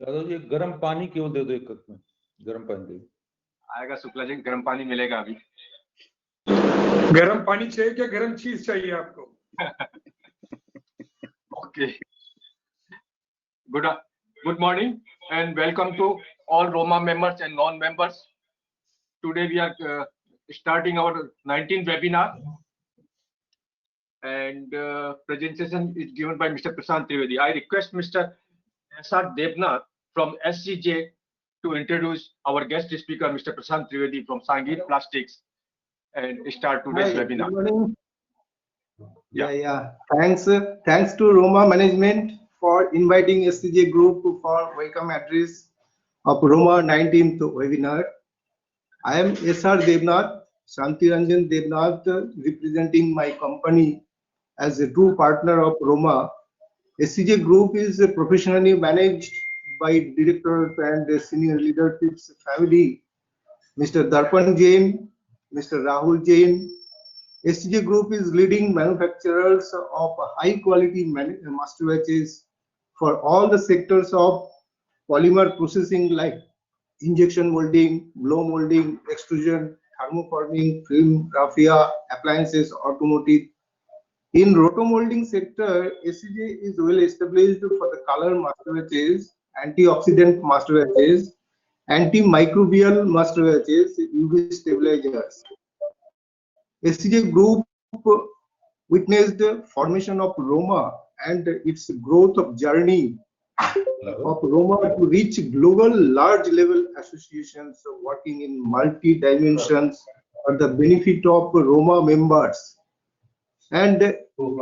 यादव जी गर्म पानी केवल दे दो एक कप में, गर्म पानी दे। आएगा शुक्ला जी, गर्म पानी मिलेगा अभी। गर्म पानी चाहिए क्या, गर्म चीज चाहिए आपको? Okay, good morning and welcome to all Roma members and non-members. Today we are starting our 19th webinar, and presentation is given by Mr. Prashant Trivedi. I request Mr. S.R. Devnath from SCJ to introduce our guest speaker, Mr. Prashant Trivedi from Sangir Plastics, and start today's webinar. Good morning. Thanks to Roma management for inviting SCJ Group for welcome address of Roma 19th webinar. I am S.R. Devnath, Shantiranjan Devnath, representing my company as a true partner of Roma. SCJ Group is professionally managed by directors and senior leadership's family, Mr. Darpan Jain, Mr. Rahul Jain. SCJ Group is leading manufacturers of high quality master batches for all the sectors of polymer processing like injection molding, blow molding, extrusion, thermoforming, film, raffia, appliances, automotive. In rotomolding sector, SCJ is well established for the color master batches, antioxidant master batches, antimicrobial master batches, UV stabilizers. SCJ Group witnessed the formation of Roma and its growth of journey of Roma to reach global large level associations working in multi dimensions for the benefit of Roma members and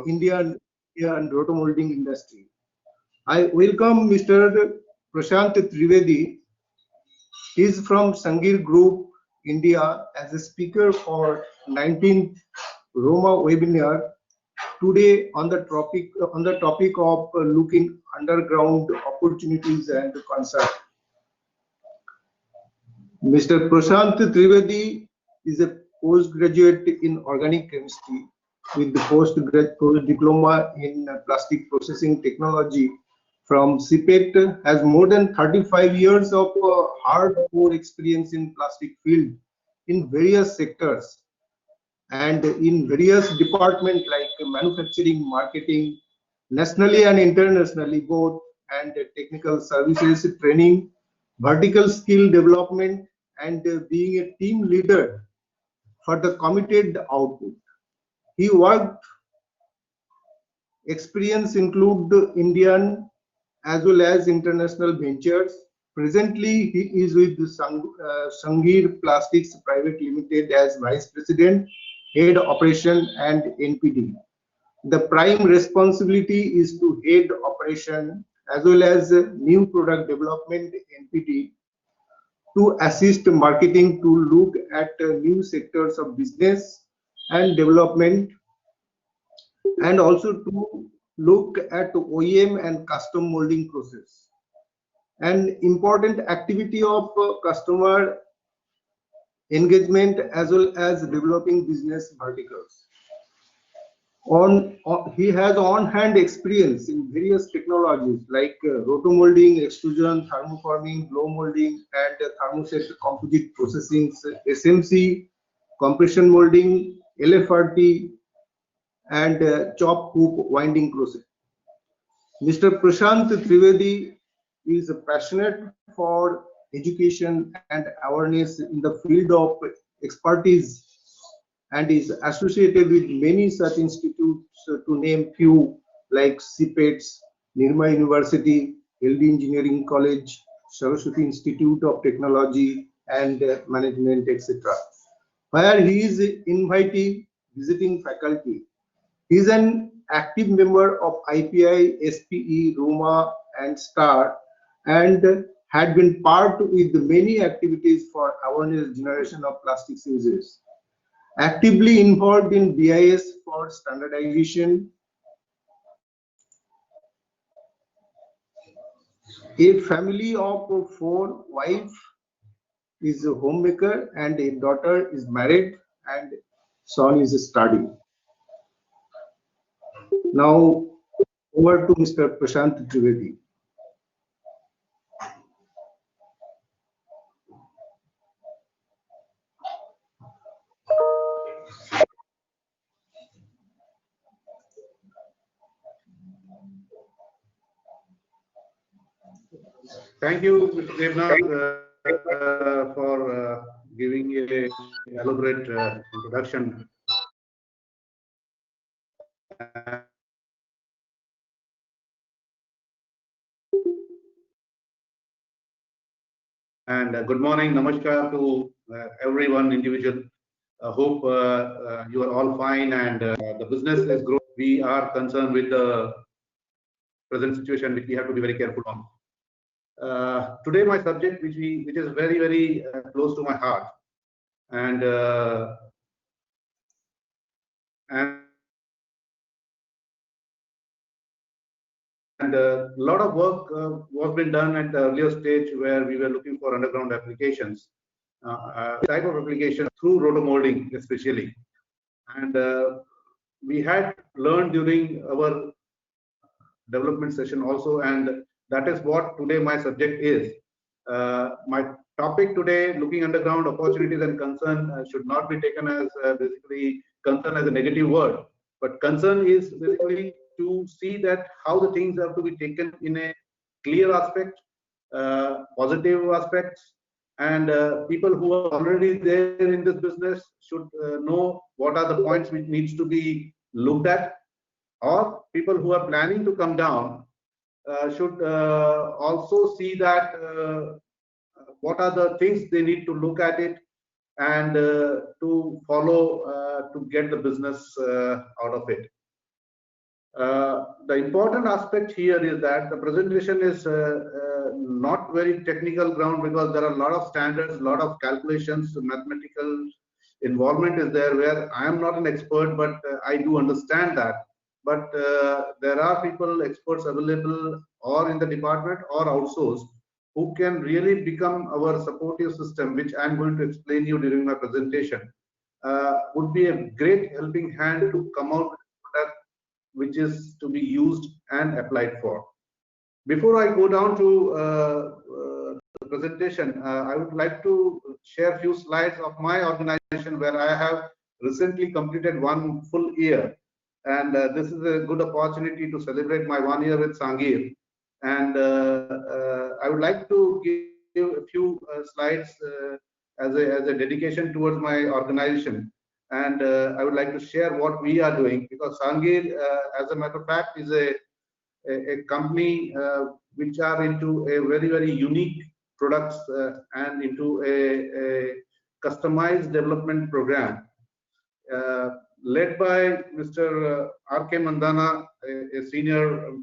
Indian and rotomolding industry. I welcome Mr. Prashant Trivedi. He is from Sangir Group, India, as a speaker for 19th Roma webinar today on the topic of looking underground opportunities and concept. Mr. Prashant Trivedi is a postgraduate in organic chemistry with the post diploma in plastic processing technology from CPET, has more than 35 years of hardcore experience in plastic field in various sectors and in various departments like manufacturing, marketing, nationally and internationally both, and technical services training, vertical skill development, and being a team leader for the committed output. He worked experience include Indian as well as international ventures. Presently, he is with Sangir Plastics Private Limited as Vice President, Head Operation and NPD. The prime responsibility is to head operation as well as new product development NPD to assist marketing to look at new sectors of business and development, and also to look at OEM and custom molding process. An important activity of customer engagement as well as developing business verticals. He has on-hand experience in various technologies like rotomolding, extrusion, thermoforming, blow molding, and thermoset composite processing, SMC, compression molding, LFRT, and chop hoop winding process. Mr. Prashant Trivedi is passionate for education and awareness in the field of expertise and is associated with many such institutes, to name few like CPETs, Nirma University, LD Engineering College, Saraswati Institute of Technology and Management, etc., where he is inviting visiting faculty. He is an active member of IPI, SPE, Roma, and STAR, and had been part with many activities for awareness generation of plastics uses. Actively involved in BIS for standardization. A family of 4, wife is a homemaker and a daughter is married and son is studying. Now over to Mr. Prashant Trivedi. Thank you, Mr. Devnath, for giving a elaborate introduction. And good morning, namaskar to everyone individual. I hope you are all fine and the business is growing. We are concerned with the present situation, which we have to be very careful on. Today, my subject, which is very close to my heart, and a lot of work was been done at the earlier stage where we were looking for underground applications, type of application through rotomolding especially, and we had learned during our development session also, and that is what today my subject is. My topic today, looking underground opportunities and concern, should not be taken as basically concern as a negative word, but concern is basically to see that how the things have to be taken in a clear aspect, positive aspects, and people who are already there in this business should know what are the points which needs to be looked at, or people who are planning to come down should also see that what are the things they need to look at it and to follow to get the business out of it. The important aspect here is that the presentation is not very technical ground, because there are a lot of standards, a lot of calculations, mathematical involvement is there, where I am not an expert, but I do understand that. But there are people, experts available or in the department or outsourced, who can really become our supportive system, which I'm going to explain you during my presentation. Would be a great helping hand to come out with a product which is to be used and applied for. Before I go down to the presentation, I would like to share a few slides of my organization, where I have recently completed 1 full year. And this is a good opportunity to celebrate my 1 year with Sangir. And I would like to give a few slides as a dedication towards my organization. And I would like to share what we are doing, because Sangir, as a matter of fact, is a company which are into a very unique products and into a customized development program. Led by Mr. R.K. Mandana, a senior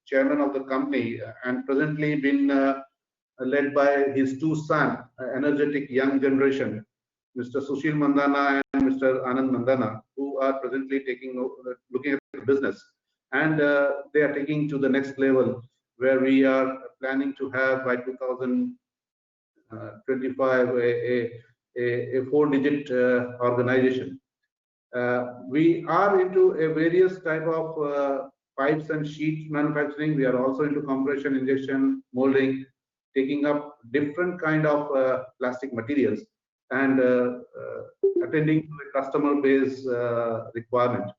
chairman of the company, and presently been led by his 2 sons, energetic young generation, Mr. Sushil Mandana and Mr. Anand Mandana, who are presently looking at the business, and they are taking to the next level, where we are planning to have by 2025 a 4-digit organization. We are into a various type of pipes and sheet manufacturing. We are also into compression, injection, molding, taking up different kind of plastic materials, and attending to a customer base requirement.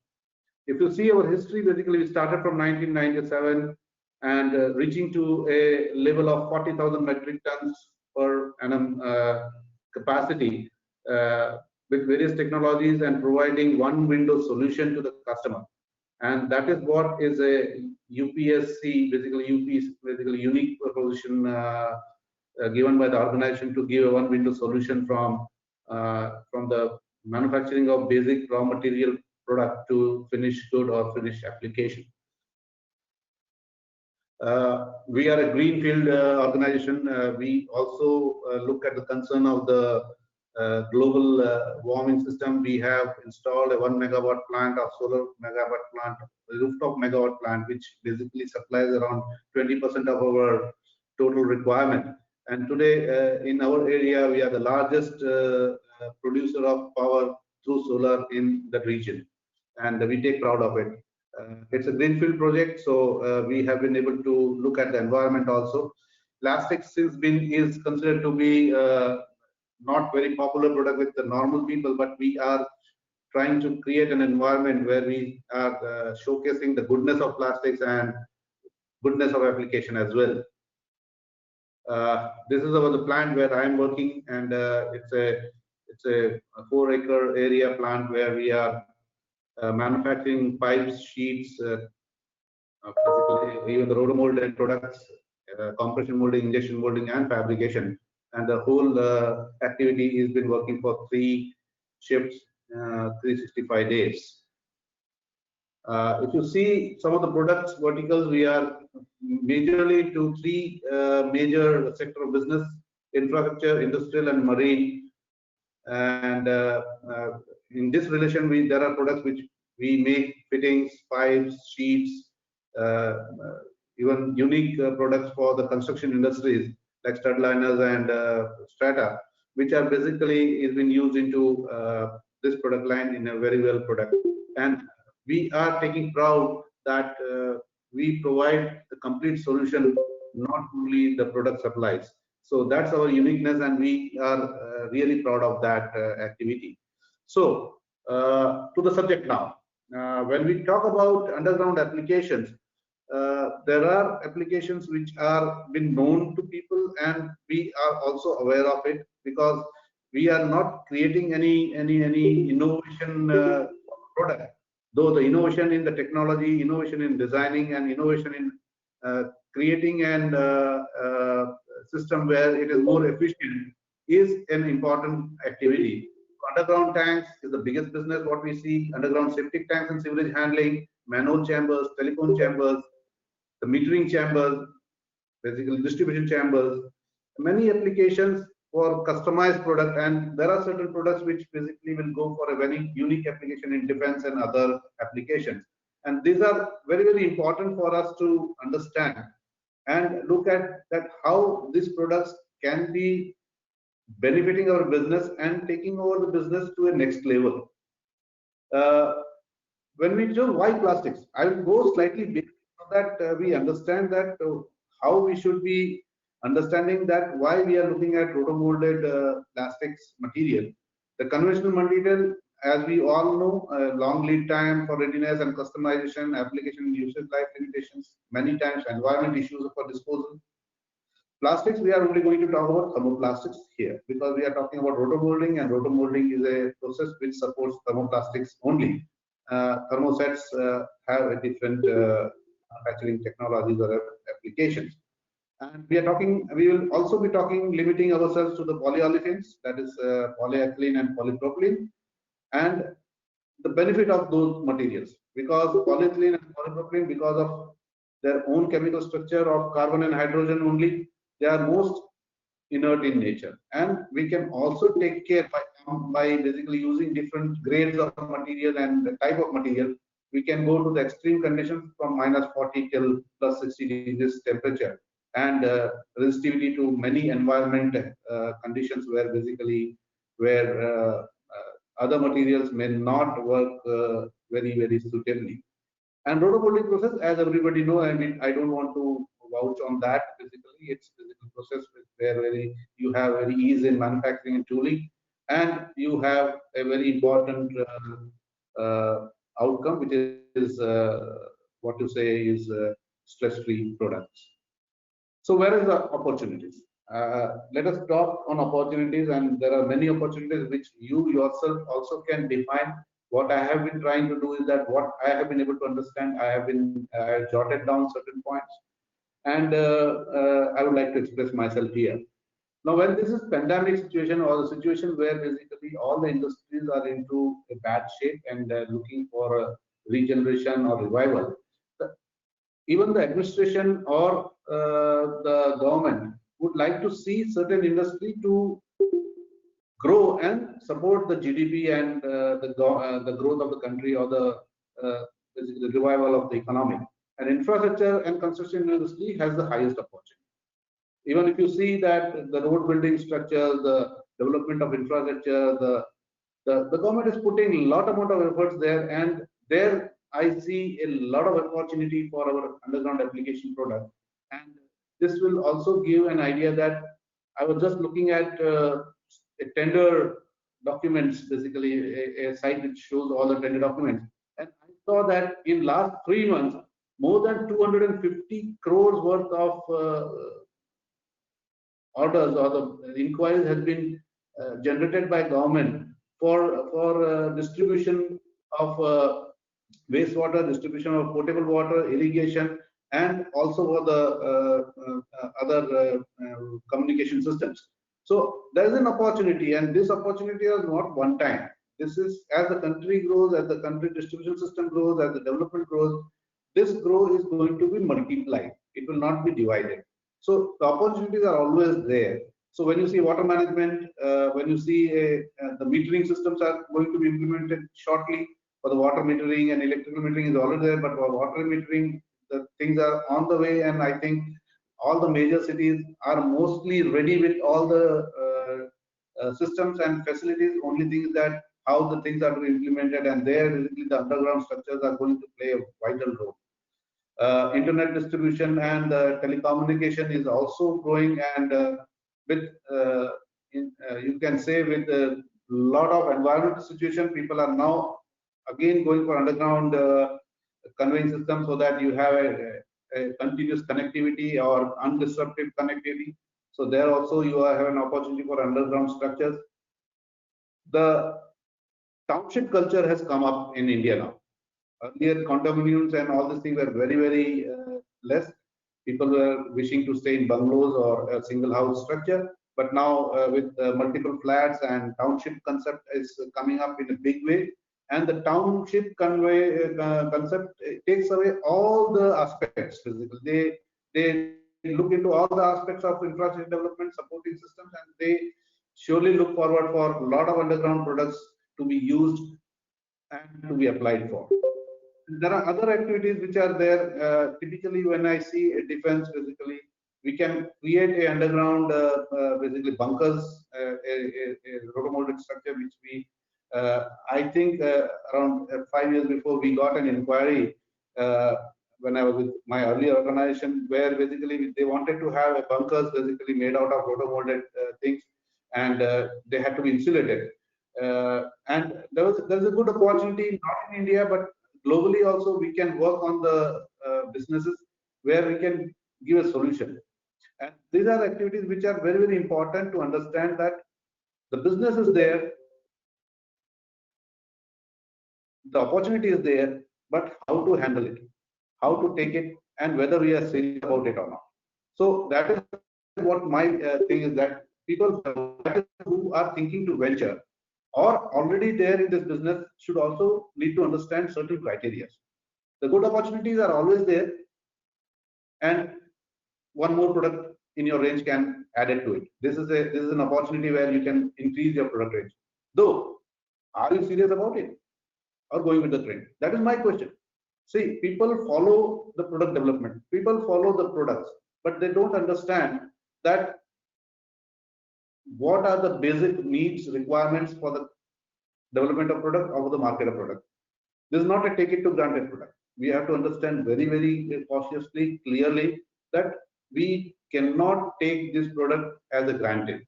If you see our history, basically we started from 1997 and reaching to a level of 40,000 metric tons per annum capacity, with various technologies, and providing one window solution to the customer. And that is what is a UPSC, basically unique proposition given by the organization, to give a one window solution from the manufacturing of basic raw material product to finished good or finished application. We are a greenfield organization. We also look at the concern of the global warming system. We have installed a 1 megawatt plant of solar megawatt plant, rooftop megawatt plant, which basically supplies around 20% of our total requirement. And today in our area, we are the largest producer of power through solar in the region, and we take proud of it. It's a greenfield project, so we have been able to look at the environment also. Plastics is considered to be not very popular product with the normal people, but we are trying to create an environment where we are showcasing the goodness of plastics and goodness of application as well. This is the plant where I am working, and it's a 4-acre area plant where we are manufacturing pipes, sheets, basically even the rotomolded products, compression molding, injection molding, and fabrication. And the whole activity has been working for 3 shifts, 365 days. If you see some of the products verticals, we are majorly to 3 major sector of business: infrastructure, industrial, and marine. And in this relation, there are products which we make: fittings, pipes, sheets, even unique products for the construction industries like stud liners and strata, which are basically is been used into this product line in a very well product. And we are taking proud that we provide the complete solution, not only the product supplies. So that's our uniqueness, and we are really proud of that activity. So to the subject now. When we talk about underground applications, there are applications which are been known to people, and we are also aware of it, because we are not creating any innovation product. Though the innovation in the technology, innovation in designing, and innovation in creating and system where it is more efficient is an important activity. Underground tanks is the biggest business what we see. Underground septic tanks and sewage handling, manhole chambers, telephone chambers, the metering chambers, basically distribution chambers, many applications for customized product. And there are certain products which basically will go for a very unique application in defense and other applications. And these are very, very important for us to understand and look at that how these products can be benefiting our business and taking over the business to a next level. When we do why plastics, I will go slightly big so that we understand that how we should be understanding that why we are looking at rotomolded plastics material. The conventional material, as we all know, long lead time for readiness and customization, application usage life limitations, many times environment issues for disposal. Plastics, we are only going to talk about thermoplastics here, because we are talking about rotomolding, and rotomolding is a process which supports thermoplastics only. Thermosets have a different manufacturing technologies or applications. And we will also be limiting ourselves to the polyolefins, that is polyethylene and polypropylene, and the benefit of those materials, because polyethylene and polypropylene, because of their own chemical structure of carbon and hydrogen only, they are most inert in nature. And we can also take care by basically using different grades of material and the type of material. We can go to the extreme conditions from -40 till +60 degrees temperature, and resistivity to many environment conditions where basically other materials may not work very, very suitably. And rotomolding process, as everybody know, I mean, I don't want to vouch on that. Basically, it's a physical process where you have very ease in manufacturing and tooling, and you have a very important outcome, which is what to say is stress-free products. So where is the opportunities? Let us talk on opportunities, and there are many opportunities which you yourself also can define. What I have been trying to do is that what I have been able to understand, I have jotted down certain points, and I would like to express myself here. Now, when this is pandemic situation, or the situation where basically all the industries are into a bad shape and looking for a regeneration or revival, even the administration or the government would like to see certain industry to grow and support the GDP and the growth of the country, or the revival of the economy. And infrastructure and construction industry has the highest opportunity. Even if you see that the road building structure, the development of infrastructure, the government is putting a lot amount of efforts there, and there I see a lot of opportunity for our underground application product. And this will also give an idea that I was just looking at a tender documents, basically a site which shows all the tender documents, and I saw that in last 3 months, more than 250 crores worth of orders or the inquiries has been generated by government for distribution of wastewater, distribution of potable water, irrigation, and also for the other communication systems. So there is an opportunity, and this opportunity is not one time. This is as the country grows, as the country distribution system grows, as the development grows, this growth is going to be multiplied. It will not be divided. So the opportunities are always there. So when you see water management, when you see the metering systems are going to be implemented shortly, for the water metering and electrical metering is already there, but for water metering, the things are on the way, and I think all the major cities are mostly ready with all the systems and facilities. Only thing is that how the things are to be implemented, and there basically the underground structures are going to play a vital role. Internet distribution and telecommunication is also growing, and with you can say with a lot of environmental situation, people are now again going for underground conveying system, so that you have a continuous connectivity or undisrupted connectivity. So there also you have an opportunity for underground structures. The township culture has come up in India now. Earlier, condominiums and all these things were very less. People were wishing to stay in bungalows or a single house structure. But now with multiple flats, and township concept is coming up in a big way. And the township concept takes away all the aspects. Basically, they look into all the aspects of infrastructure development, supporting systems, and they surely look forward for a lot of underground products to be used and to be applied for. There are other activities which are there. Typically, when I see a defense, basically, we can create a underground, basically bunkers, a rotomolded structure, which we, I think around 5 years before, we got an inquiry when I was with my earlier organization, where basically they wanted to have a bunkers basically made out of rotomolded things, and they had to be insulated. And there's a good opportunity, not in India, but globally also. We can work on the businesses where we can give a solution. And these are activities which are very important to understand that the business is there, the opportunity is there, but how to handle it, how to take it, and whether we are serious about it or not. So that is what my thing is, that people who are thinking to venture or already there in this business should also need to understand certain criteria. The good opportunities are always there, and one more product in your range can add it to it. This is an opportunity where you can increase your product range. Though, are you serious about it or going with the trend? That is my question. See, people follow the product development, people follow the products, but they don't understand that what are the basic needs, requirements for the development of product or the market of product. This is not a take it to granted product. We have to understand very cautiously, clearly, that we cannot take this product as a granted.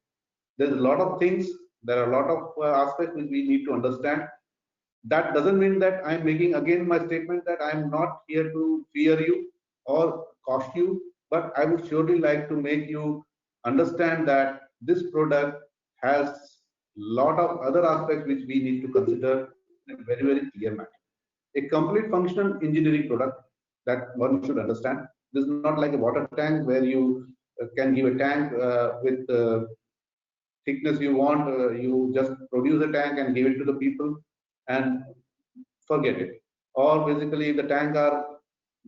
There's a lot of things, there are a lot of aspects which we need to understand. That doesn't mean that I'm making again my statement that I'm not here to fear you or cost you, but I would surely like to make you understand that this product has a lot of other aspects which we need to consider in a very clear manner. A complete functional engineering product that one should understand. This is not like a water tank where you can give a tank with the thickness you want. You just produce a tank and give it to the people and forget it. Or basically the tank are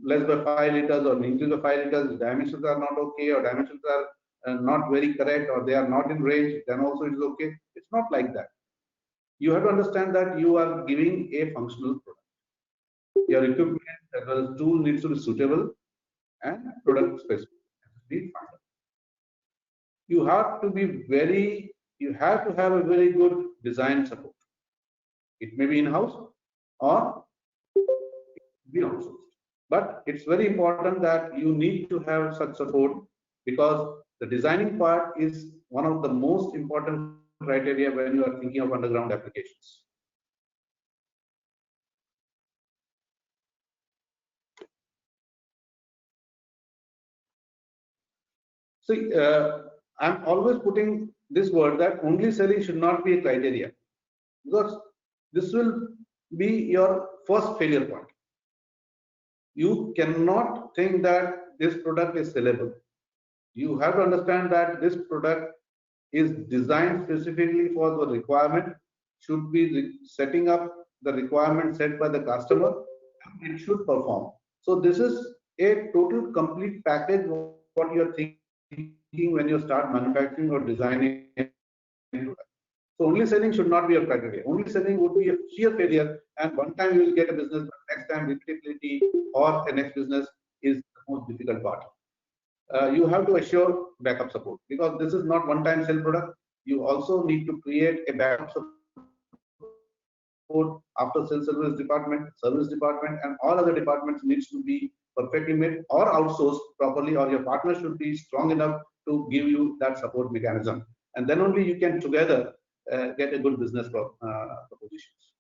less by 5 liters or increase by 5 liters, dimensions are not okay, or dimensions are not very correct, or they are not in range, then also it is okay. It's not like that. You have to understand that you are giving a functional product. Your equipment as well as tool needs to be suitable and product specific. You have to have a very good design support. It may be in-house or be outsourced. But it's very important that you need to have such support, because the designing part is one of the most important criteria when you are thinking of underground applications. See, I'm always putting this word that only selling should not be a criteria, because this will be your first failure point. You cannot think that this product is sellable. You have to understand that this product is designed specifically for the requirement, should be setting up the requirement set by the customer, and it should perform. So this is a total complete package what you are thinking when you start manufacturing or designing. So only selling should not be a criteria. Only selling would be a sheer failure, and one time you will get a business, but next time repeatability or the next business is the most difficult part. You have to assure backup support, because this is not one-time sell product. You also need to create a backup support after sales service department, and all other departments needs to be perfectly made or outsourced properly, or your partner should be strong enough to give you that support mechanism, and then only you can together get a good business propositions.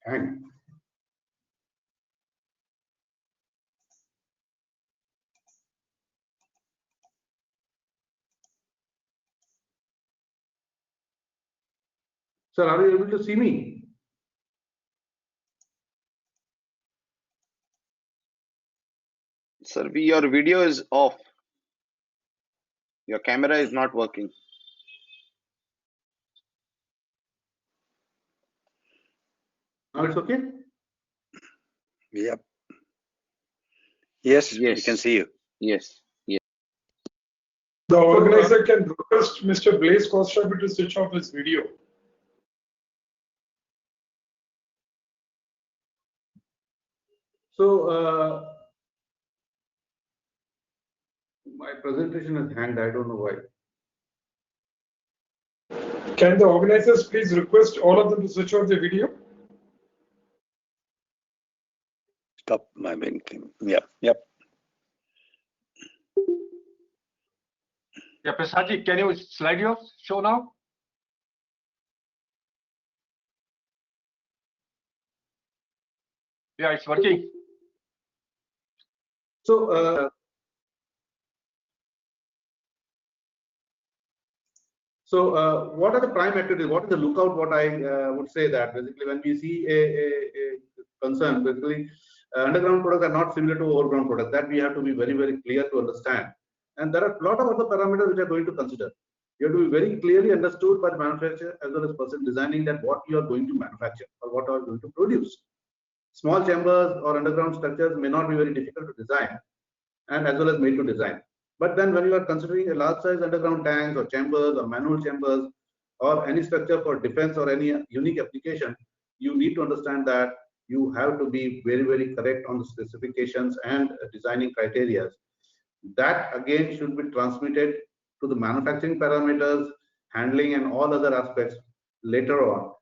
Hang. Sir, are you able to see me? Sir, your video is off. Your camera is not working. Now it's okay? Yep. Yes, we Yes. can see you. Yes. The organizer can request Mr. Blaise Kostrappi to switch off his video. So my presentation is hanged. I don't know why. Can the organizers please request all of them to switch off their video? Stop my main thing. Yep. Yeah, Prasadji, can you slide your show now? Yeah, it's working. So what are the prime activities? What is the lookout? What I would say that basically when we see a concern, basically underground products are not similar to overground products. That we have to be very, very clear to understand. And there are a lot of other parameters which are going to consider. You have to be very clearly understood by the manufacturer as well as person designing that what you are going to manufacture or what you are going to produce. Small chambers or underground structures may not be very difficult to design and as well as made to design. But then when you are considering a large size underground tanks or chambers or manual chambers or any structure for defense or any unique application, you need to understand that you have to be very, very correct on the specifications and designing criteria. That again should be transmitted to the manufacturing parameters, handling and all other aspects later on.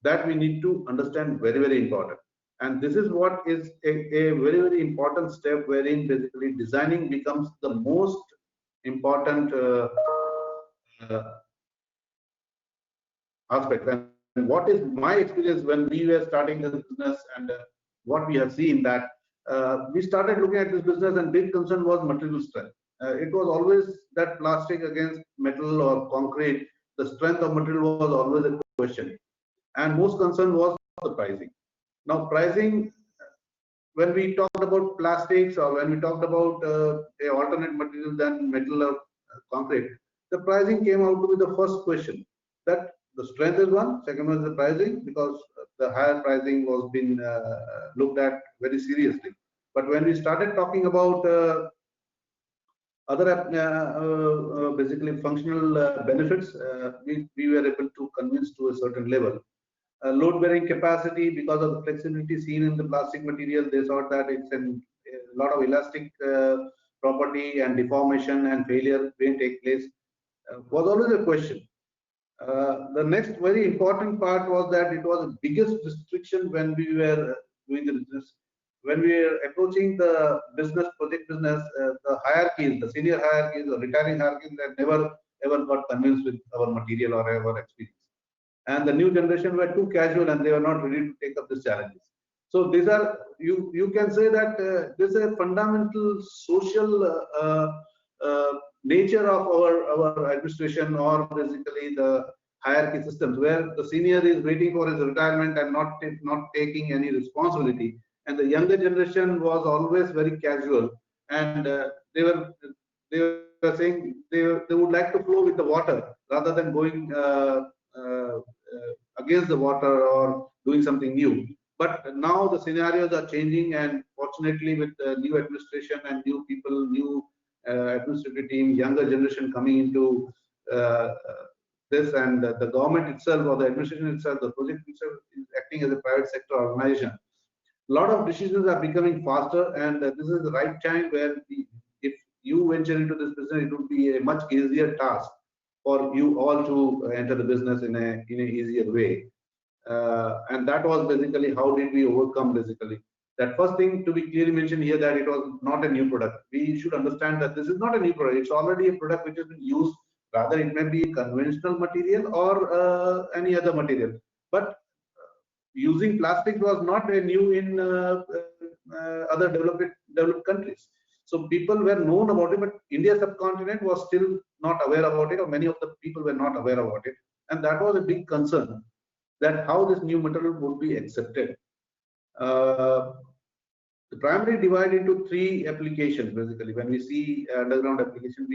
That we need to understand, very, very important. And this is what is a very, very important step wherein basically designing becomes the most important aspect. And what is my experience when we were starting this business and what we have seen that we started looking at this business and big concern was material strength. It was always that plastic against metal or concrete, the strength of material was always a question. And most concern was the pricing. Now pricing, when we talked about plastics or when we talked about a alternate material than metal or concrete, the pricing came out to be the first question. That the strength is one, second one is the pricing, because the higher pricing was being looked at very seriously. But when we started talking about other basically functional benefits, we were able to convince to a certain level. Load bearing capacity, because of the flexibility seen in the plastic material, they thought that it's a lot of elastic property and deformation and failure may take place, was always a question. The next very important part was that it was the biggest restriction when we were doing the business. When we were approaching the project business, the hierarchies, the senior hierarchies or retiring hierarchies, that never ever got convinced with our material or our experience. and the new generation were too casual and they were not ready to take up these challenges. So these are, you can say that this is a fundamental social nature of our administration, or basically the hierarchy systems, where the senior is waiting for his retirement and not taking any responsibility, and the younger generation was always very casual, and they were saying they would like to flow with the water rather than going against the water or doing something new. But now the scenarios are changing, and fortunately with the new administration and new people, new administrative team, younger generation coming into this, and the government itself or the administration itself, the project itself is acting as a private sector organization. A lot of decisions are becoming faster, and this is the right time where if you venture into this business, it would be a much easier task for you all to enter the business in a easier way. And that was basically how did we overcome basically. That first thing to be clearly mentioned here, that it was not a new product. We should understand that this is not a new product. It's already a product which has been used. Rather, it may be conventional material or any other material. But using plastic was not a new in other developed countries. So people were known about it, but India subcontinent was still not aware about it, or many of the people were not aware about it. And that was a big concern, that how this new material would be accepted. The primary divide into three applications basically. When we see underground application,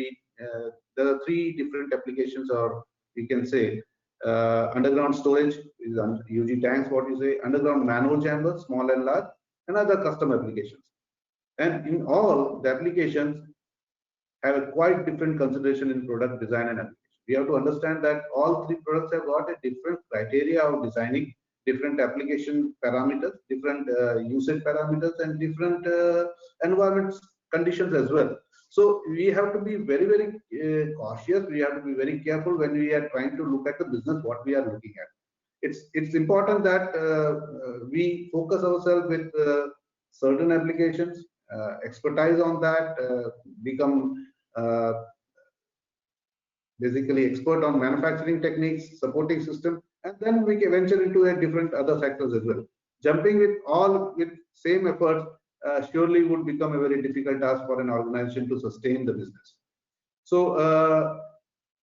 there are three different applications, or we can say underground storage is UG tanks, what you say, underground manhole chambers, small and large, and other custom applications. And in all, the applications have a quite different consideration in product design and application. We have to understand that all three products have got a different criteria of designing, different application parameters, different usage parameters, and different environment conditions as well. So we have to be very, very cautious. We have to be very careful when we are trying to look at the business, what we are looking at. It's important that we focus ourselves with certain applications, expertise on that, become basically expert on manufacturing techniques, supporting system, and then we can venture into a different other sectors as well. Jumping with same effort surely would become a very difficult task for an organization to sustain the business. So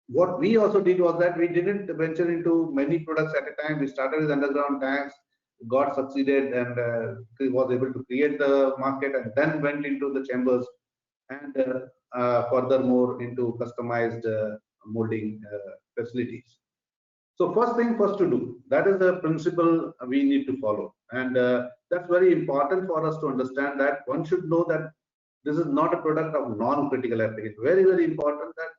what we also did was that we didn't venture into many products at a time. We started with underground tanks, got succeeded, and was able to create the market, and then went into the chambers, and furthermore into customized molding facilities. So first thing first to do, that is the principle we need to follow, and that's very important for us to understand that one should know that this is not a product of non-critical application. Very, very important that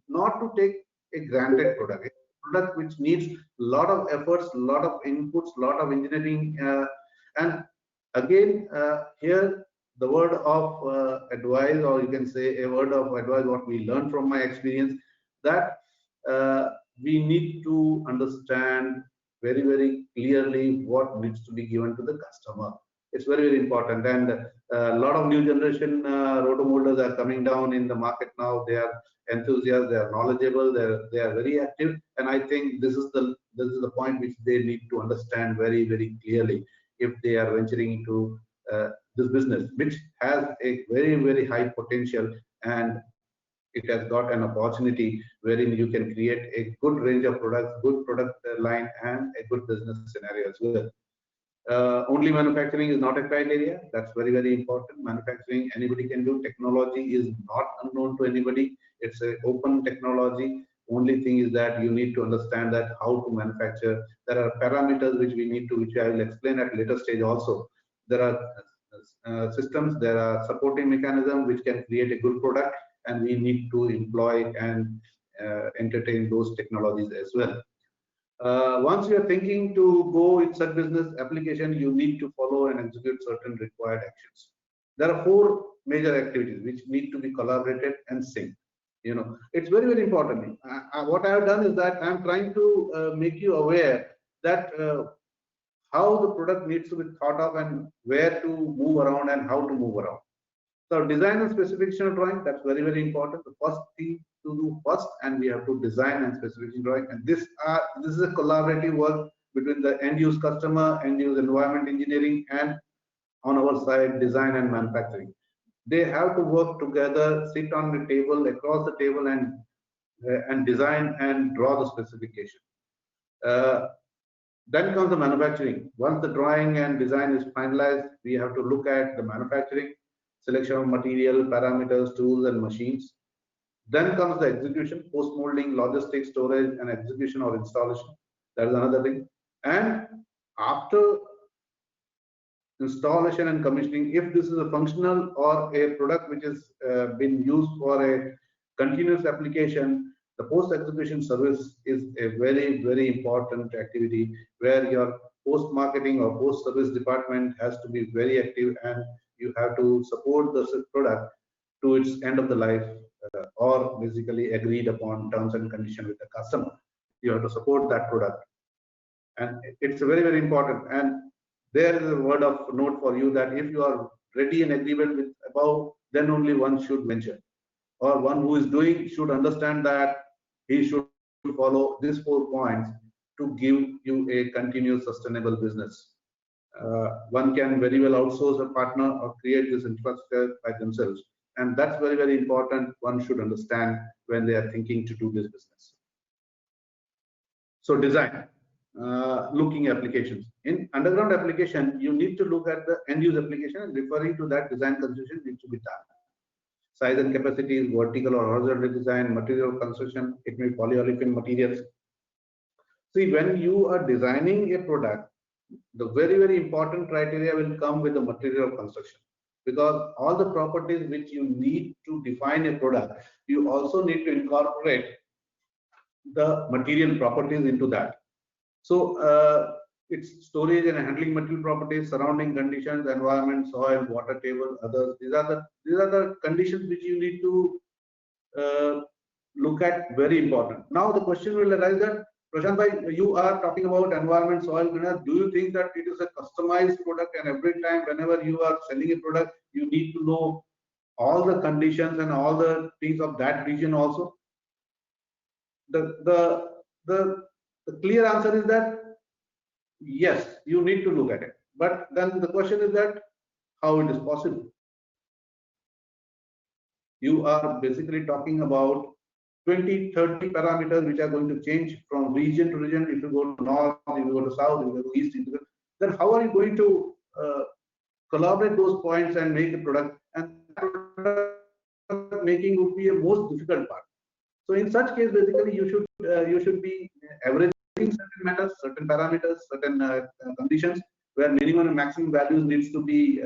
not to take a granted product. It's a product which needs a lot of efforts, a lot of inputs, a lot of engineering, and again here the word of advice, or you can say a word of advice, what we learned from my experience, that we need to understand very, very clearly what needs to be given to the customer. It's very, very important, and a lot of new generation rotomolders are coming down in the market now. They are enthusiasts, they are knowledgeable, they are very active, and I think this is the point which they need to understand very, very clearly if they are venturing into this business, which has a very, very high potential, and it has got an opportunity wherein you can create a good range of products, good product line, and a good business scenario as well. Only manufacturing is not a criteria. That's very, very important. Manufacturing anybody can do. Technology is not unknown to anybody. It's an open technology. Only thing is that you need to understand that how to manufacture. There are parameters which we need to, which I will explain at a later stage also. There are systems, there are supporting mechanisms which can create a good product, and we need to employ and entertain those technologies as well. Once you are thinking to go in such business application, you need to follow and execute certain required actions. There are 4 major activities which need to be collaborated and synced. You know, it's very, very important. What I have done is that I am trying to make you aware that how the product needs to be thought of, and where to move around and how to move around. So design and specification of drawing, that's very, very important. The first thing to do first, and we have to design and specification drawing. And this is a collaborative work between the end use customer, end use environment engineering, and on our side, design and manufacturing. They have to work together, sit on the table, across the table, and design and draw the specification. Then comes the manufacturing. Once the drawing and design is finalized, we have to look at the manufacturing, selection of material, parameters, tools, and machines. Then comes the execution, post-molding, logistics, storage, and execution or installation. That is another thing. And after installation and commissioning, if this is a functional or a product which has been used for a continuous application, the post-execution service is a very, very important activity where your post-marketing or post-service department has to be very active, and you have to support the product to its end of the life or basically agreed upon terms and conditions with the customer. You have to support that product, and it's very, very important. And there is a word of note for you that if you are ready and agreement with above, then only one should venture, or one who is doing should understand that he should follow these 4 points to give you a continuous sustainable business. One can very well outsource a partner or create this infrastructure by themselves, and that's very, very important. One should understand when they are thinking to do this business. So design, looking applications. In underground application, you need to look at the end use application, and referring to that, design consideration needs to be done. Size and capacities, vertical or horizontal design, material construction, it may be polyolefin materials. See, when you are designing a product, the very, very important criteria will come with the material construction, because all the properties which you need to define a product, you also need to incorporate the material properties into that. So it's storage and handling material properties, surrounding conditions, environment, soil, water table, others. These are the conditions which you need to look at. Very important. Now the question will arise that, Prashant bhai, you are talking about environment, soil. Do you think that it is a customized product, and every time whenever you are selling a product, you need to know all the conditions and all the things of that region also? The clear answer is that yes, you need to look at it. But then the question is that how it is possible? You are basically talking about 20, 30 parameters which are going to change from region to region. If you go to north, if you go to south, if you go to east, then how are you going to collaborate those points and make a product? And product making would be a most difficult part. So in such case, basically you should be averaging certain matters, certain parameters, certain conditions where minimum and maximum values needs to be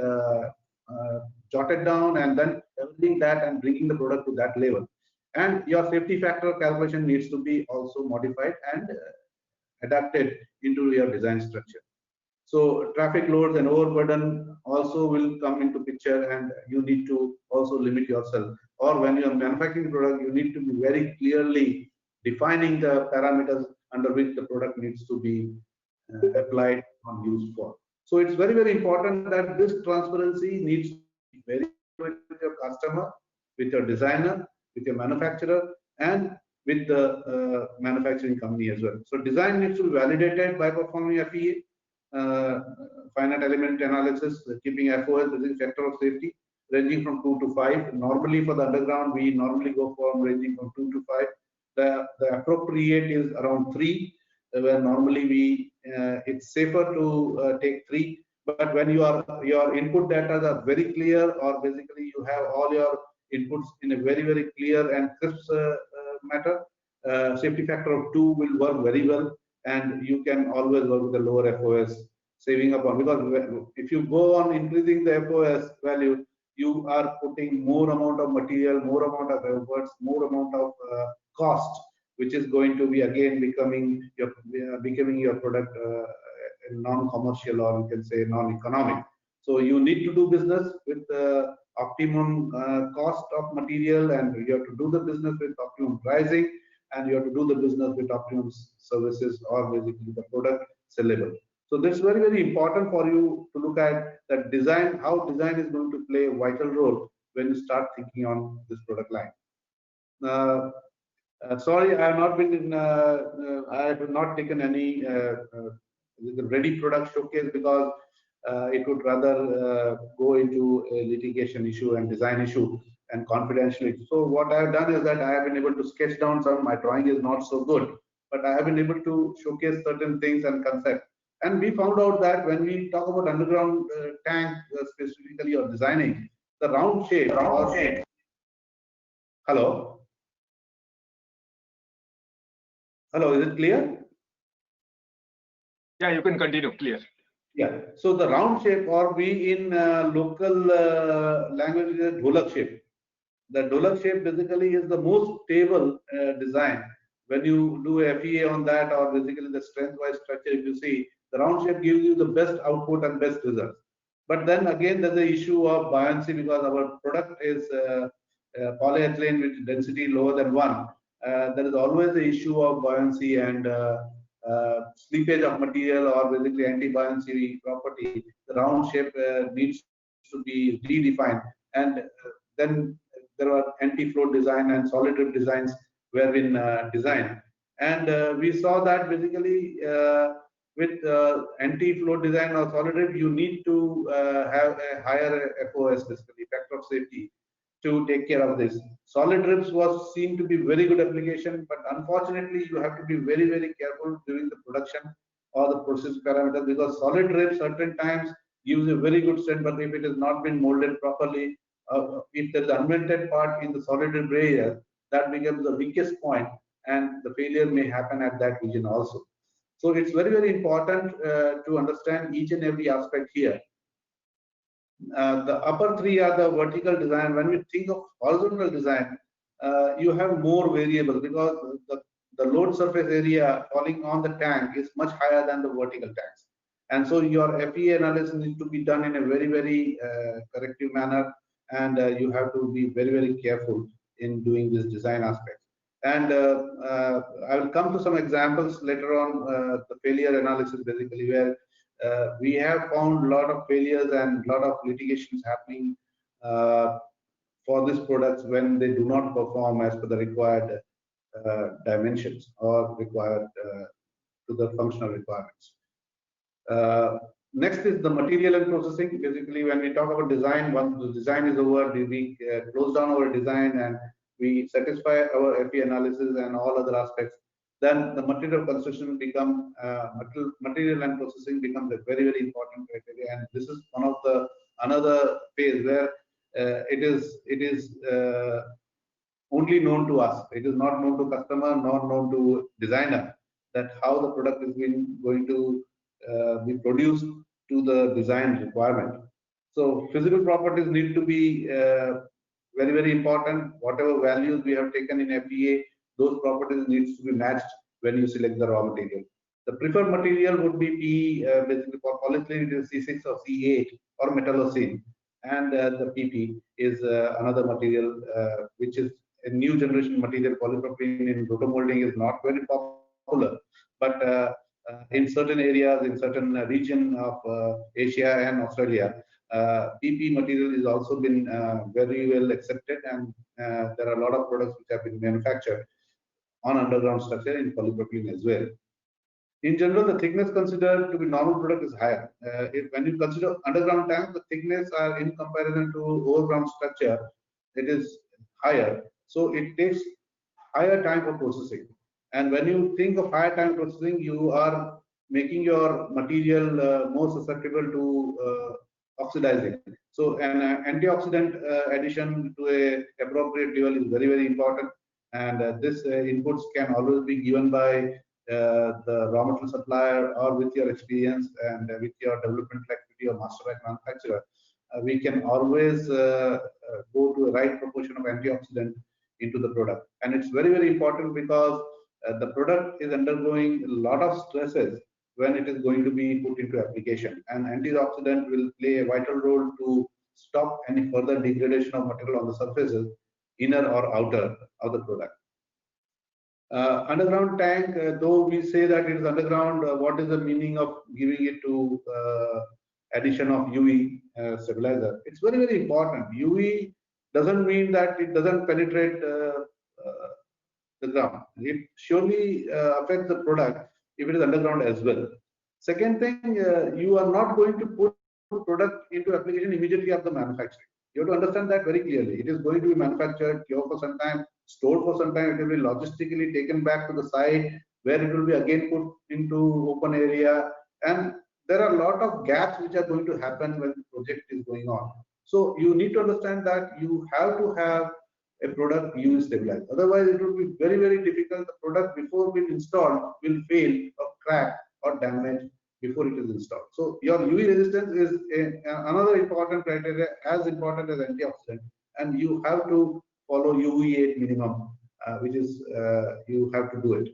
jotted down, and then averaging that and bringing the product to that level. And your safety factor calculation needs to be also modified and adapted into your design structure. So traffic loads and overburden also will come into picture, and you need to also limit yourself. Or when you are manufacturing the product, you need to be very clearly defining the parameters under which the product needs to be applied or used for. So it's very, very important that this transparency needs to be very with your customer, with your designer, with your manufacturer, and with the manufacturing company as well. So design needs to be validated by performing FEA, finite element analysis, keeping FOS within factor of safety, ranging from 2 to 5. Normally for the underground, we normally go for ranging from 2 to 5. The appropriate is around 3, where normally it's safer to take 3. But when your input data are very clear, or basically you have all your inputs in a very, very clear and crisp matter, safety factor of 2 will work very well, and you can always work with the lower FOS, saving up on, because if you go on increasing the FOS value, you are putting more amount of material, more amount of efforts, more amount of cost, which is going to be again becoming your product non-commercial, or you can say non-economic. So you need to do business with the optimum cost of material, and you have to do the business with optimum pricing, and you have to do the business with optimum services, or basically the product sellable. So that's very, very important for you to look at that design, how design is going to play a vital role when you start thinking on this product line. Sorry, I have not been in, I have not taken any the ready product showcase because it would rather go into a litigation issue and design issue and confidentiality. So what I have done is that I have been able to sketch down some. My drawing is not so good, but I have been able to showcase certain things and concepts. And we found out that when we talk about underground tank specifically or designing, the round shape. Hello. Hello, is it clear? Yeah, you can continue. Clear. Yeah. So the round shape, or we in local language, is a dholak shape. The dholak shape basically is the most stable design. When you do FEA on that, or basically the strength-wise structure, if you see, the round shape gives you the best output and best results. But then again, there's the issue of buoyancy because our product is polyethylene with density lower than 1. There is always the issue of buoyancy and slippage of material, or basically anti-buoyancy property. The round shape needs to be redefined, and then there are anti-float design and solid rib designs were in design, and we saw that basically with anti-float design or solid rib, you need to have a higher FOS, basically factor of safety, to take care of this. Solid ribs was seen to be very good application, but unfortunately you have to be very, very careful during the production or the process parameters, because solid ribs certain times gives a very good strength, but if it has not been molded properly, if there is unvented part in the solid rib area, that becomes the weakest point, and the failure may happen at that region also. So it's very, very important to understand each and every aspect here. The upper three are the vertical design. When we think of horizontal design, you have more variables because the load surface area falling on the tank is much higher than the vertical tanks. And so your FEA analysis needs to be done in a very, very corrective manner, and you have to be very, very careful in doing this design aspect. And I will come to some examples later on, the failure analysis basically, where we have found a lot of failures and a lot of litigations happening for these products when they do not perform as per the required dimensions or required to the functional requirements. Next is the material and processing. Basically, when we talk about design, once the design is over, we close down our design and we satisfy our FE analysis and all other aspects, then the material construction become material and processing becomes a very, very important criteria. And this is one of the another phase where it is only known to us. It is not known to customer, not known to designer, that how the product is going to be produced to the design requirement. So physical properties need to be very, very important. Whatever values we have taken in FEA, those properties needs to be matched when you select the raw material. The preferred material would be PE, basically for polyethylene it is C6 or C8 or metallocene, and the PP is another material which is a new generation material. Polypropylene in rotomolding is not very popular, but in certain areas, in certain region of Asia and Australia, PP material is also been very well accepted, and there are a lot of products which have been manufactured on underground structure in polypropylene as well. In general, the thickness considered to be normal product is higher. When you consider underground tank, the thickness are in comparison to overground structure, it is higher. So it takes higher time for processing. And when you think of higher time processing, you are making your material more susceptible to oxidizing. So an antioxidant addition to a appropriate level is very, very important. And this inputs can always be given by the raw material supplier, or with your experience and with your development activity or master batch manufacturer. We can always go to the right proportion of antioxidant into the product. And it's very, very important because the product is undergoing a lot of stresses when it is going to be put into application, and antioxidant will play a vital role to stop any further degradation of material on the surfaces, inner or outer of the product. Underground tank, though we say that it is underground, what is the meaning of giving it to addition of UV stabilizer? It's very, very important. UV doesn't mean that it doesn't penetrate the ground. It surely affects the product if it is underground as well. Second thing, you are not going to put product into application immediately after manufacturing. You have to understand that very clearly. It is going to be manufactured, cured for some time, stored for some time. It will be logistically taken back to the site where it will be again put into open area. And there are a lot of gaps which are going to happen when the project is going on. So you need to understand that you have to have a product UV stabilized. Otherwise, it will be very, very difficult. The product before being installed will fail or crack or damage before it is installed. So your UV resistance is another important criteria, as important as antioxidant, and you have to follow UV8 minimum, which is you have to do it.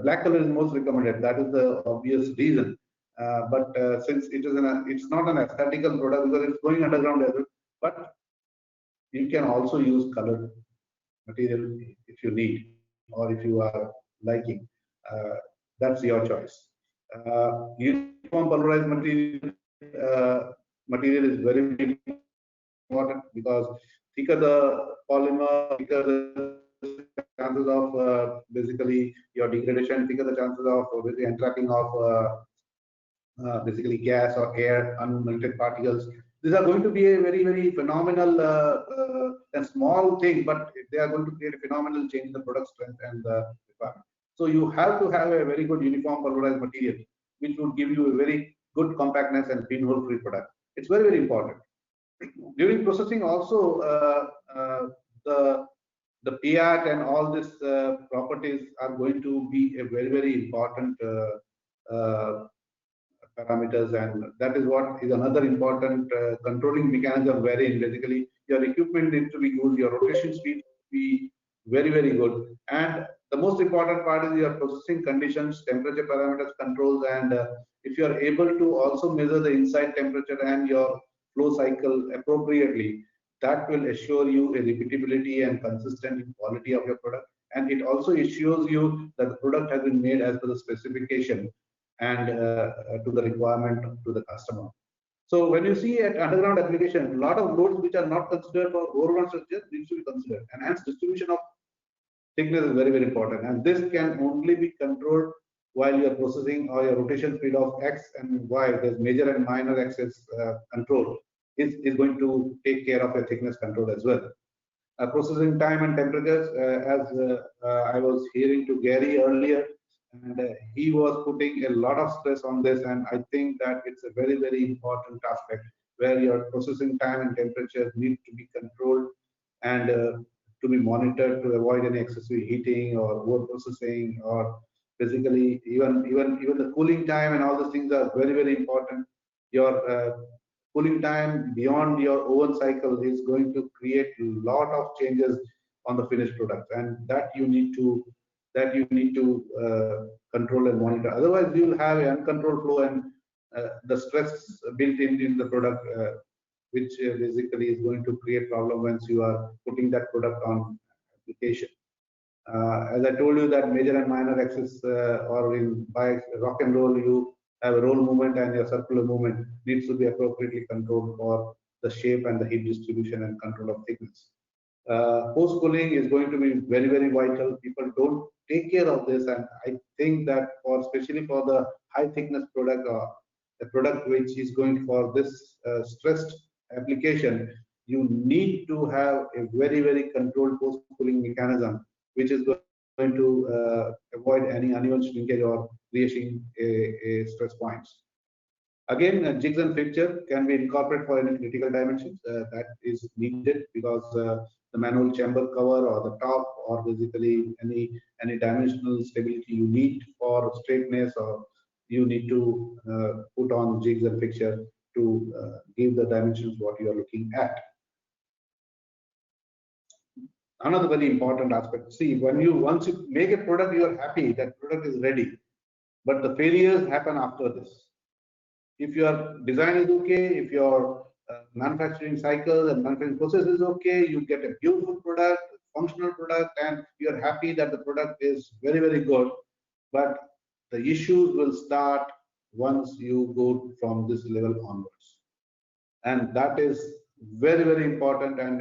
Black color is most recommended. That is the obvious reason. But since it's not an aesthetical product because it's going underground as well, but you can also use colored material if you need or if you are liking. That's your choice. Uniform polarized material is very important because thicker the polymer, thicker the chances of basically your degradation, thicker the chances of entrapping of basically gas or air, unmelted particles. These are going to be a very, very phenomenal and small thing, but they are going to create a phenomenal change in the product strength and the requirement. So you have to have a very good uniform polarized material, which would give you a very good compactness and pinhole-free product. It's very, very important. During processing also, the pH and all these properties are going to be a very, very important parameters, and that is what is another important controlling mechanism wherein basically your equipment needs to be good, your rotation speed to be very, very good, and the most important part is your processing conditions, temperature parameters, controls, and if you are able to also measure the inside temperature and your flow cycle appropriately, that will assure you a repeatability and consistent quality of your product, and it also assures you that the product has been made as per the specification and to the requirement to the customer. So when you see at underground application, a lot of loads which are not considered for overground structure needs to be considered, and hence distribution of thickness is very, very important, and this can only be controlled while you are processing or your rotation speed of X and Y. There's major and minor axis control is going to take care of your thickness control as well. Processing time and temperatures, as I was hearing to Gary earlier, and he was putting a lot of stress on this, and I think that it's a very, very important aspect where your processing time and temperature need to be controlled and to be monitored to avoid any excessive heating or over processing, or basically even the cooling time and all those things are very, very important. Your cooling time beyond your oven cycle is going to create a lot of changes on the finished product, and that you need to control and monitor. Otherwise, you will have an uncontrolled flow and the stress built in the product, which basically is going to create problem once you are putting that product on application. As I told you that major and minor axis, or in by rock and roll, you have a roll movement and your circular movement needs to be appropriately controlled for the shape and the heat distribution and control of thickness. Post cooling is going to be very, very vital. People don't take care of this, and I think that for especially for the high thickness product or a product which is going for this stressed application, you need to have a very, very controlled post cooling mechanism, which is going to avoid any uneven shrinkage or creating a stress points. Again, jigs and fixture can be incorporated for any critical dimensions that is needed, because the manual chamber cover or the top, or basically any dimensional stability you need for straightness, or you need to put on jigs and fixture to give the dimensions what you are looking at. Another very important aspect. See, once you make a product, you are happy that product is ready, but the failures happen after this. If your design is okay, if your manufacturing cycle and manufacturing process is okay, you get a beautiful product, functional product, and you're happy that the product is very, very good. But the issues will start once you go from this level onwards. And that is very, very important, and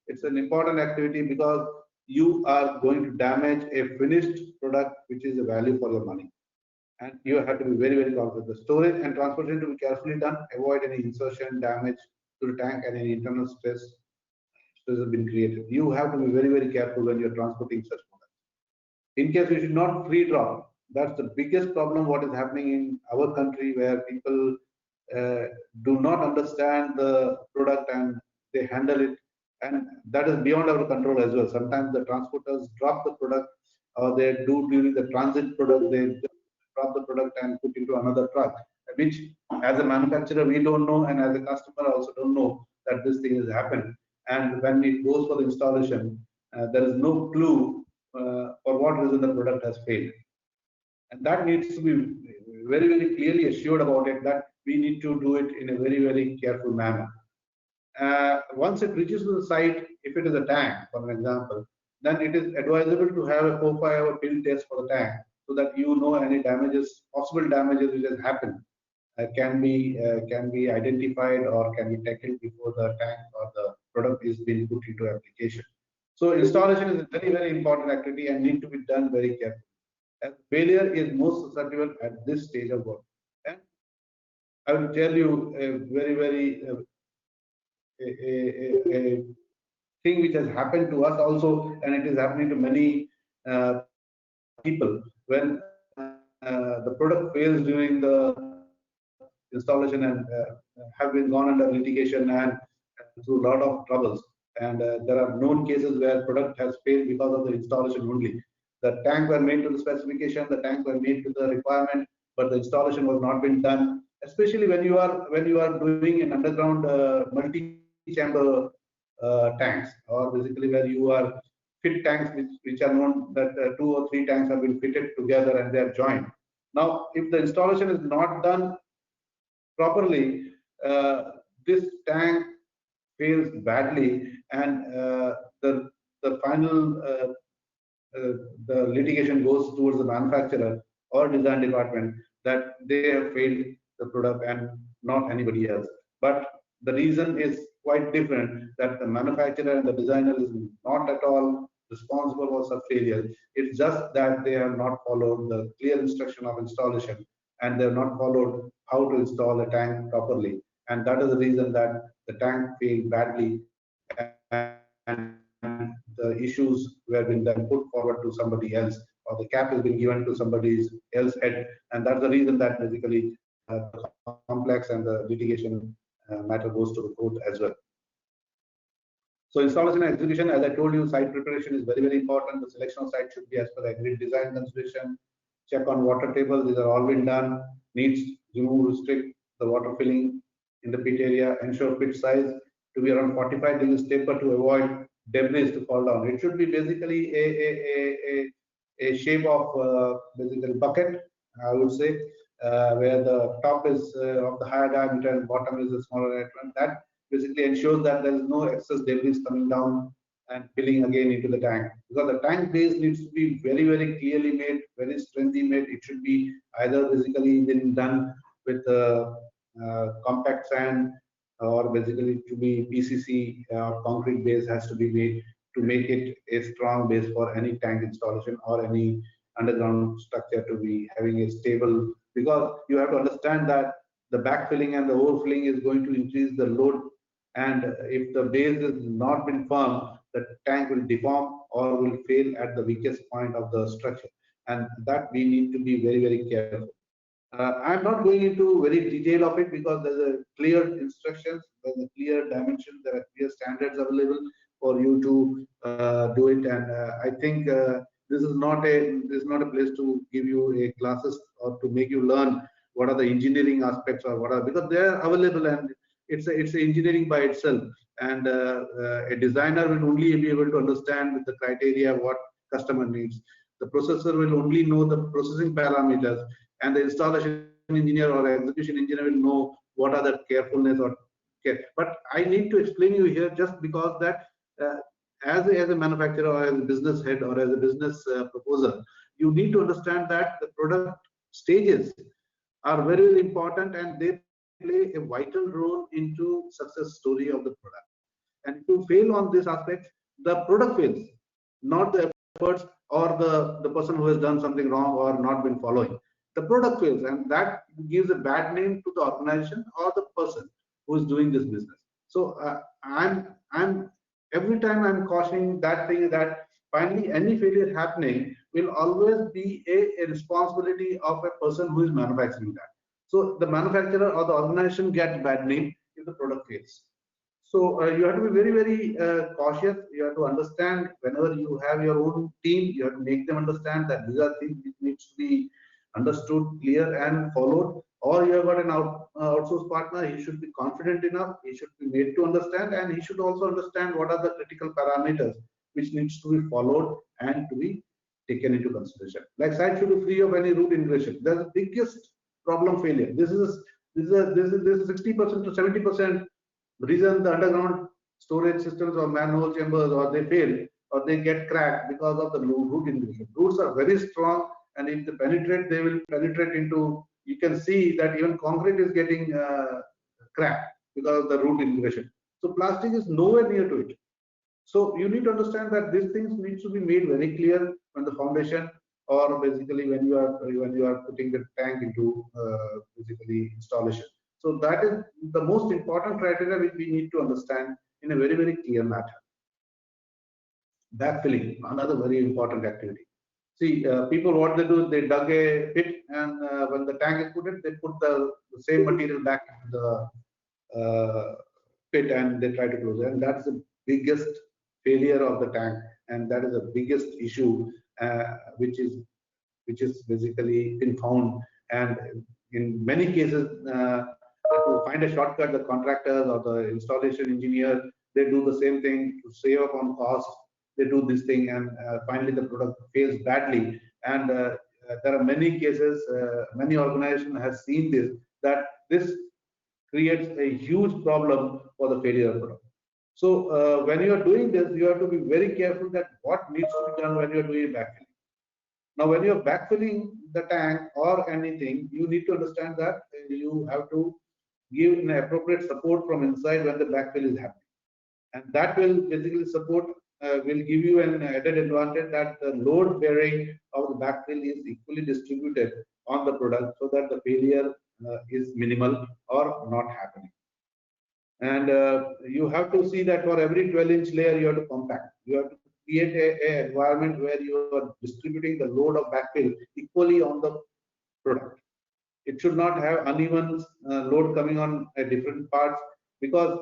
It's an important activity because you are going to damage a finished product, which is a value for your money. And you have to be very, very cautious. The storage and transportation to be carefully done, avoid any insertion, damage to the tank, and any internal stress has been created. You have to be very, very careful when you're transporting such products. In case you should not free drop, that's the biggest problem what is happening in our country, where people do not understand the product and they handle it, and that is beyond our control as well. Sometimes the transporters drop the product, or they do during the transit product, they drop the product and put into another truck, which as a manufacturer we don't know, and as a customer also don't know that this thing has happened. And when it goes for the installation, there is no clue for what reason the product has failed. And that needs to be very, very clearly assured about it, that we need to do it in a very, very careful manner. Once it reaches to the site, if it is a tank, for an example, then it is advisable to have a 4-5 hour field test for the tank, so that you know any damages, possible damages which has happened, can be identified or can be tackled before the tank or the product is being put into application. So installation is a very, very important activity and need to be done very carefully. And failure is most susceptible at this stage of work. And I will tell you a very, very a thing which has happened to us also, and it is happening to many people. When the product fails during the installation and have been gone under litigation and through a lot of troubles, and there are known cases where product has failed because of the installation only. The tank were made to the specification, the tank were made to the requirement, but the installation was not been done. Especially when you are doing an underground multi-chamber tanks, or basically where you are fit tanks which are known that 2 or 3 tanks have been fitted together and they are joined. Now, if the installation is not done properly, this tank fails badly, and the final the litigation goes towards the manufacturer or design department that they have failed the product and not anybody else. But the reason is quite different, that the manufacturer and the designer is not at all responsible for such failure. It's just that they have not followed the clear instruction of installation, and they have not followed how to install a tank properly. And that is the reason that the tank failed badly, and the issues were been then put forward to somebody else, or the cap has been given to somebody else head, and that's the reason that basically the complex and the litigation matter goes to the court as well. So installation and execution, as I told you, site preparation is very, very important. The selection of site should be as per the agreed design consideration. Check on water table, these are all been done. Needs remove, restrict the water filling in the pit area. Ensure pit size to be around 45 degrees taper to avoid debris to fall down. It should be basically a shape of basically bucket, I would say, where the top is of the higher diameter and bottom is a smaller diameter. That basically ensures that there is no excess debris coming down and filling again into the tank. Because the tank base needs to be very, very clearly made, very strengthly made. It should be either basically been done with compact sand, or basically to be PCC or concrete base has to be made to make it a strong base for any tank installation or any underground structure to be having a stable. Because you have to understand that the backfilling and the overfilling is going to increase the load, and if the base is not been firm, the tank will deform or will fail at the weakest point of the structure, and that we need to be very, very careful. I'm not going into very detail of it because there's a clear instructions, there's a clear dimension, there are clear standards available for you to do it, and I think this is not a place to give you a classes or to make you learn what are the engineering aspects or what are, because they are available, and it's engineering by itself, and a designer will only be able to understand with the criteria what customer needs. The processor will only know the processing parameters, and the installation engineer or execution engineer will know what are the carefulness or care. But I need to explain you here just because that as a manufacturer or as a business head or as a business proposer, you need to understand that the product stages are very, very important, and they play a vital role into success story of the product. And if you fail on this aspect, the product fails, not the efforts or the person who has done something wrong or not been following. The product fails, and that gives a bad name to the organization or the person who is doing this business. So I'm every time I'm cautioning that thing, that finally any failure happening will always be a responsibility of a person who is manufacturing that. So the manufacturer or the organization gets bad name if the product fails. So you have to be very cautious. You have to understand, whenever you have your own team, you have to make them understand that these are things which needs to be understood, clear and followed. Or you have got an outsource partner, he should be confident enough, he should be made to understand, and he should also understand what are the critical parameters which needs to be followed and to be taken into consideration. Like site should be free of any root integration. That's the biggest problem failure. This is 60% to 70% reason the underground storage systems or manhole chambers, or they fail or they get cracked because of the root integration. Roots are very strong, and if they penetrate, they will penetrate into, you can see that even concrete is getting cracked because of the root integration. So plastic is nowhere near to it. So you need to understand that these things need to be made very clear when the foundation, or basically when you are putting the tank into basically installation. So that is the most important criteria which we need to understand in a very clear manner. Backfilling, another very important activity. See, people, what they do, they dug a pit, and when the tank is put in, they put the same material back into the pit, and they try to close it. And that's the biggest failure of the tank, and that is the biggest issue which is basically been found. And in many cases, to find a shortcut, the contractors or the installation engineer, they do the same thing to save up on cost. They do this thing, and finally the product fails badly. And there are many cases, many organizations have seen this, that this creates a huge problem for the failure of product. So when you are doing this, you have to be very careful that what needs to be done when you are doing backfilling. Now, when you are backfilling the tank or anything, you need to understand that you have to give an appropriate support from inside when the backfill is happening, and that will basically support will give you an added advantage that the load bearing of the backfill is equally distributed on the product, so that the failure is minimal or not happening. And you have to see that for every 12-inch layer you have to compact. You have to create a environment where you are distributing the load of backfill equally on the product. It should not have uneven load coming on at different parts, because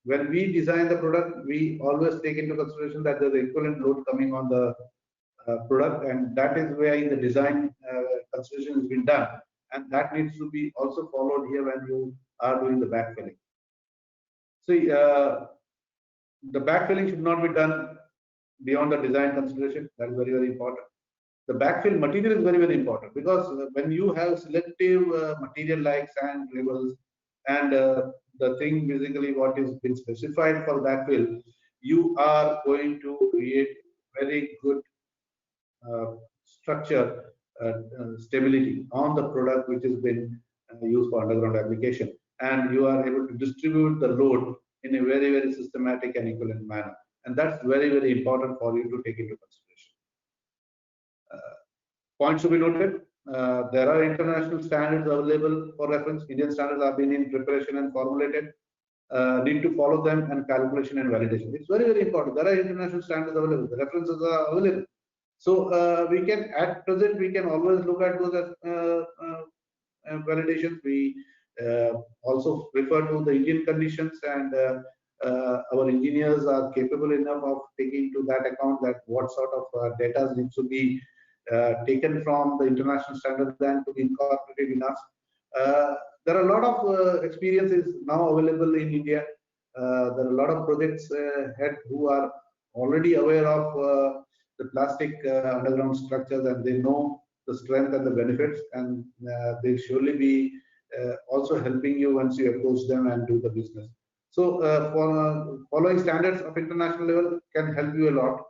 when we design the product, we always take into consideration that there's equivalent load coming on the product, and that is where in the design consideration has been done, and that needs to be also followed here when you are doing the backfilling. See, the backfilling should not be done beyond the design consideration. That is very important. The backfill material is very important, because when you have selective material like sand, gravels, and the thing basically what is been specified for backfill, you are going to create very good structure stability on the product which has been used for underground application, and you are able to distribute the load in a very systematic and equivalent manner, and that's very important for you to take into consideration. Points to be noted: there are international standards available for reference. Indian standards have been in preparation and formulated. Need to follow them, and calculation and validation. It's very important. There are international standards available. The references are available. So we can, at present, we can always look at those as validations. We also refer to the Indian conditions, and our engineers are capable enough of taking to that account that what sort of data needs to be taken from the international standards and to be incorporated in us. There are a lot of experiences now available in India. There are a lot of projects head who are already aware of the plastic underground structures, and they know the strength and the benefits, and they'll surely be also helping you once you approach them and do the business. So following standards of international level can help you a lot.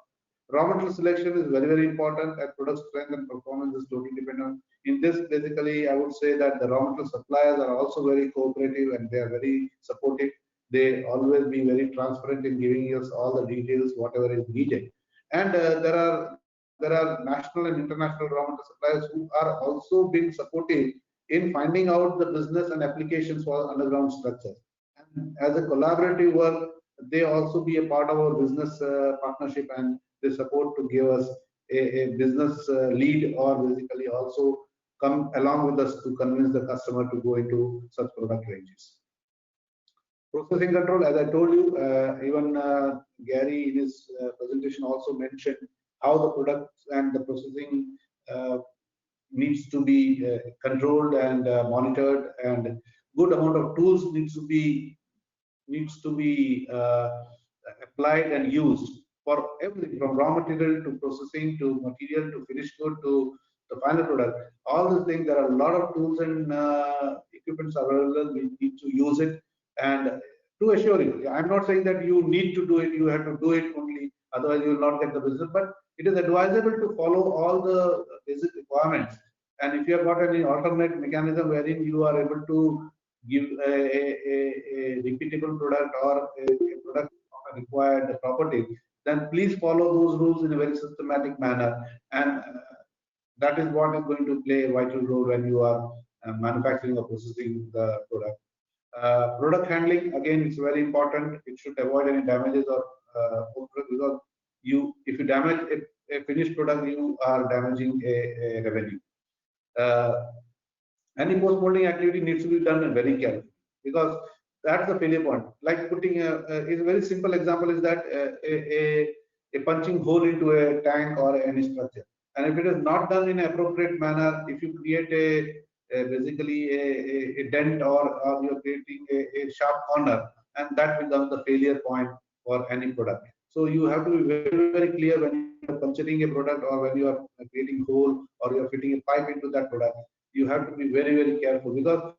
Raw material selection is very important, and product strength and performance is totally dependent. In this, basically, I would say that the raw material suppliers are also very cooperative, and they are very supportive. They always be very transparent in giving us all the details, whatever is needed. And there are national and international raw material suppliers who are also being supportive in finding out the business and applications for underground structures. And as a collaborative work, they also be a part of our business partnership, and they support to give us a business lead, or basically also come along with us to convince the customer to go into such product ranges. Processing control, as I told you, even Gary in his presentation also mentioned how the products and the processing needs to be controlled and monitored, and good amount of tools needs to be applied and used for everything from raw material to processing to material to finished good to the final product. All these things, there are a lot of tools and equipments available. We need to use it. And to assure you, I'm not saying that you need to do it, you have to do it only, otherwise you will not get the business, but it is advisable to follow all the basic requirements. And if you have got any alternate mechanism wherein you are able to give a repeatable product or a product of a required property, then please follow those rules in a very systematic manner. And that is what is going to play a vital role when you are manufacturing or processing the product. Product handling, again, it's very important. It should avoid any damages or because if you damage a finished product, you are damaging a revenue. Any post-molding activity needs to be done very carefully, because that's the failure point. Like putting is a very simple example is that a punching hole into a tank or any structure, and if it is not done in an appropriate manner, if you create basically a dent or you're creating a sharp corner, and that becomes the failure point for any product. So you have to be very, very clear when you're puncturing a product or when you are creating hole or you're fitting a pipe into that product. You have to be very, very careful, because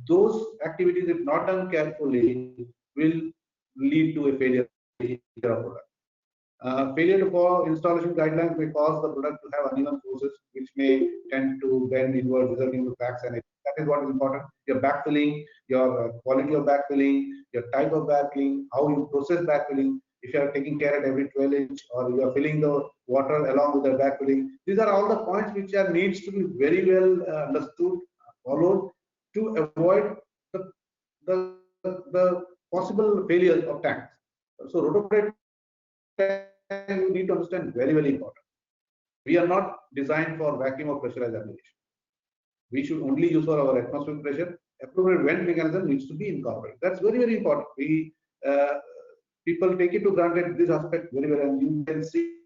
those activities, if not done carefully, will lead to a failure of product. Failure to follow installation guidelines may cause the product to have uneven forces, which may tend to bend inward, resulting in cracks. And that is what is important. Your backfilling, your quality of backfilling, your type of backfilling, how you process backfilling. If you are taking care at every 12 inch, or you are filling the water along with the backfilling, these are all the points which needs to be very well understood, followed, to avoid the possible failures of tanks. So rotomolded you need to understand very, very important. We are not designed for vacuum or pressurized application. We should only use for our atmospheric pressure. Appropriate vent mechanism needs to be incorporated. That's very, very important. We people take it to granted this aspect very well, and you can see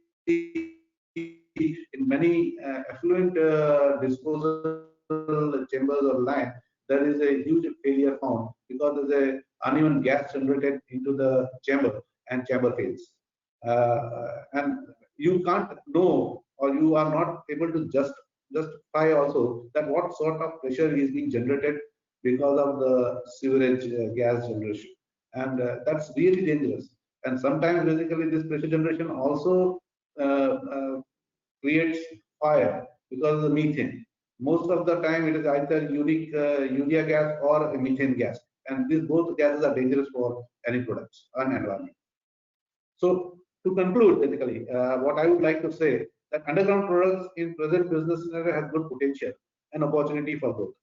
in many effluent disposal chambers or line, there is a huge failure found because there's an uneven gas generated into the chamber and chamber fails. And you can't know, or you are not able to justify also that what sort of pressure is being generated because of the sewerage gas generation, and that's really dangerous. And sometimes basically this pressure generation also creates fire because of the methane. Most of the time it is either urea gas or a methane gas, and these both gases are dangerous for any products and environment. So to conclude, basically, what I would like to say, that underground products in present business scenario has good potential and opportunity for growth.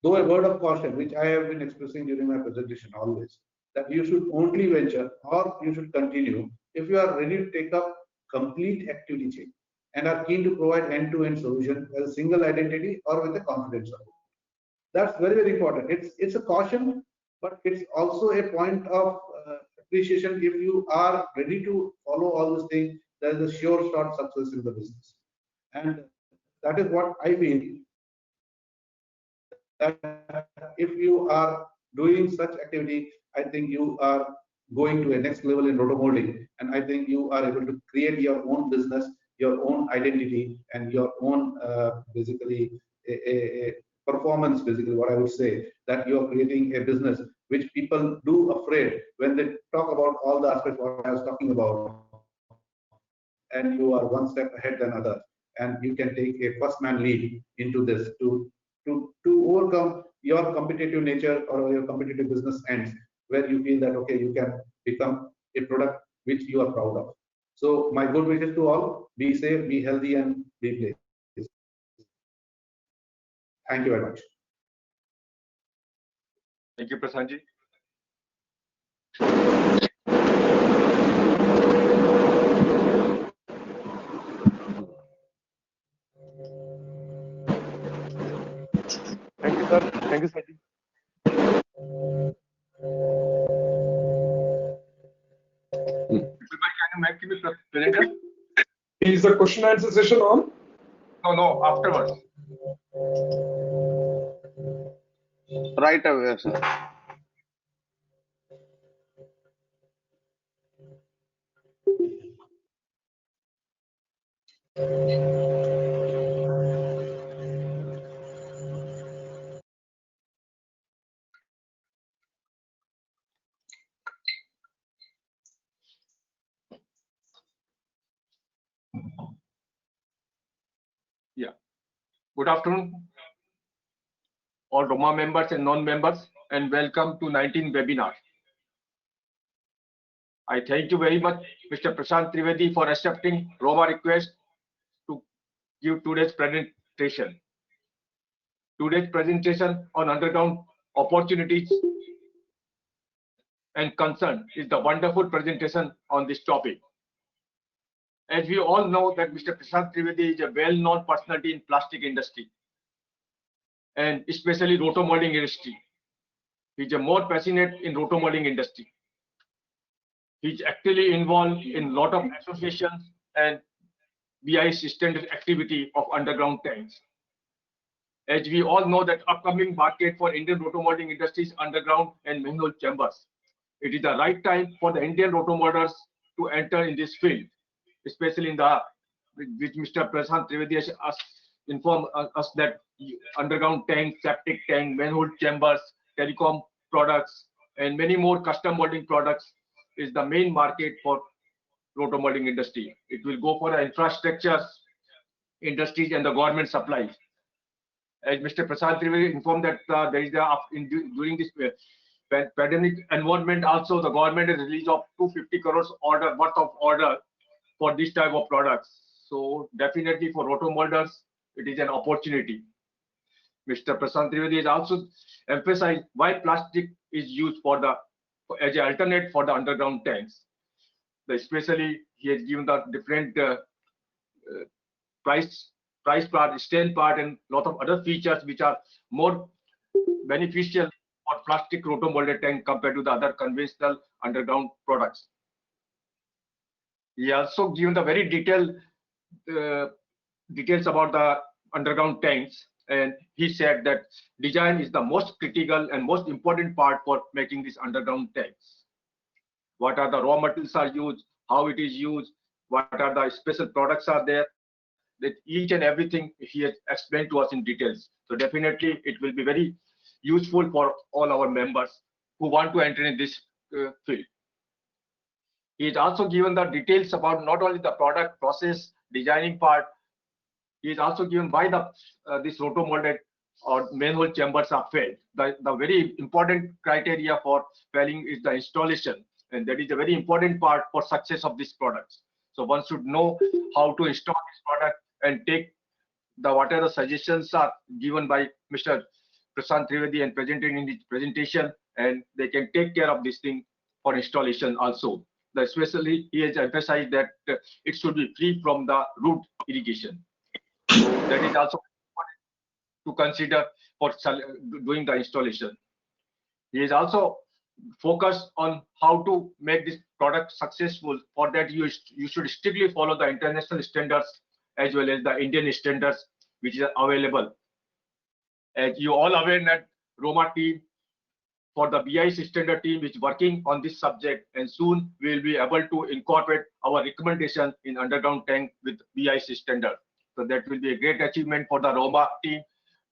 Though a word of caution, which I have been expressing during my presentation always, that you should only venture or you should continue if you are ready to take up complete activity chain and are keen to provide end-to-end solution as a single identity or with a confidence support. That's very, very important. It's a caution, but it's also a point of appreciation. If you are ready to follow all these things, there is a sure shot success in the business. And that is what I feel, that if you are doing such activity, I think you are going to a next level in rotomolding, and I think you are able to create your own business, your own identity, and your own basically a performance. Basically, what I would say, that you are creating a business which people do afraid when they talk about all the aspects what I was talking about, and you are one step ahead than others, and you can take a first man lead into this to overcome your competitive nature or your competitive business ends, where you feel that, okay, you can become a product which you are proud of. So my good wishes to all, be safe, be healthy, and be blessed. Thank you very much. Thank you, Prasanji. Thank you, sir. Thank you, Saji. Can you make me presenter? Is the question answer session on? No, afterwards. Right away, sir. Yeah. Good afternoon, all Roma members and non-members, and welcome to 19th webinar. I thank you very much, Mr. Prashant Trivedi, for accepting Roma request to give today's presentation. Today's presentation on underground opportunities and concern is the wonderful presentation on this topic. As we all know that Mr. Prashant Trivedi is a well-known personality in plastic industry and especially rotomolding industry. He's a more passionate in rotomolding industry. He's actively involved in a lot of associations and BIS standard activity of underground tanks. As we all know that upcoming market for Indian rotomolding industry is underground and manhole chambers. It is the right time for the Indian rotomolders to enter in this field, especially in the, which Mr. Prashant Trivedi has informed us that underground tank, septic tank, manhole chambers, telecom products, and many more custom molding products is the main market for rotomolding industry. It will go for the infrastructure industries and the government supplies. As Mr. Prashant Trivedi informed that there is during this pandemic environment also the government has released of 250 crores worth of order for this type of products. So definitely for rotomolders, it is an opportunity. Mr. Prashant Trivedi has also emphasized why plastic is used as an alternate for the underground tanks. Especially, he has given the different price part, strain part, and lot of other features which are more beneficial for plastic rotomolded tank compared to the other conventional underground products. He also given the very detailed details about the underground tanks, and he said that design is the most critical and most important part for making these underground tanks. What are the raw materials are used, how it is used, what are the special products are there, that each and everything he has explained to us in details. So definitely it will be very useful for all our members who want to enter in this field. He has also given the details about not only the product process designing part, he is also given why this rotomolded or manhole chambers are failed. The very important criteria for failing is the installation, and that is a very important part for success of these products. So one should know how to install this product and take whatever suggestions are given by Mr. Prashant Trivedi and presented in his presentation, and they can take care of this thing for installation also. Especially, he has emphasized that it should be free from the root irrigation. So that is also important to consider for doing the installation. He is also focused on how to make this product successful. For that, you should strictly follow the international standards as well as the Indian standards which are available. As you all aware that Roma team for the BIS standard team is working on this subject, and soon we will be able to incorporate our recommendation in underground tank with BIS standard. So that will be a great achievement for the Roma team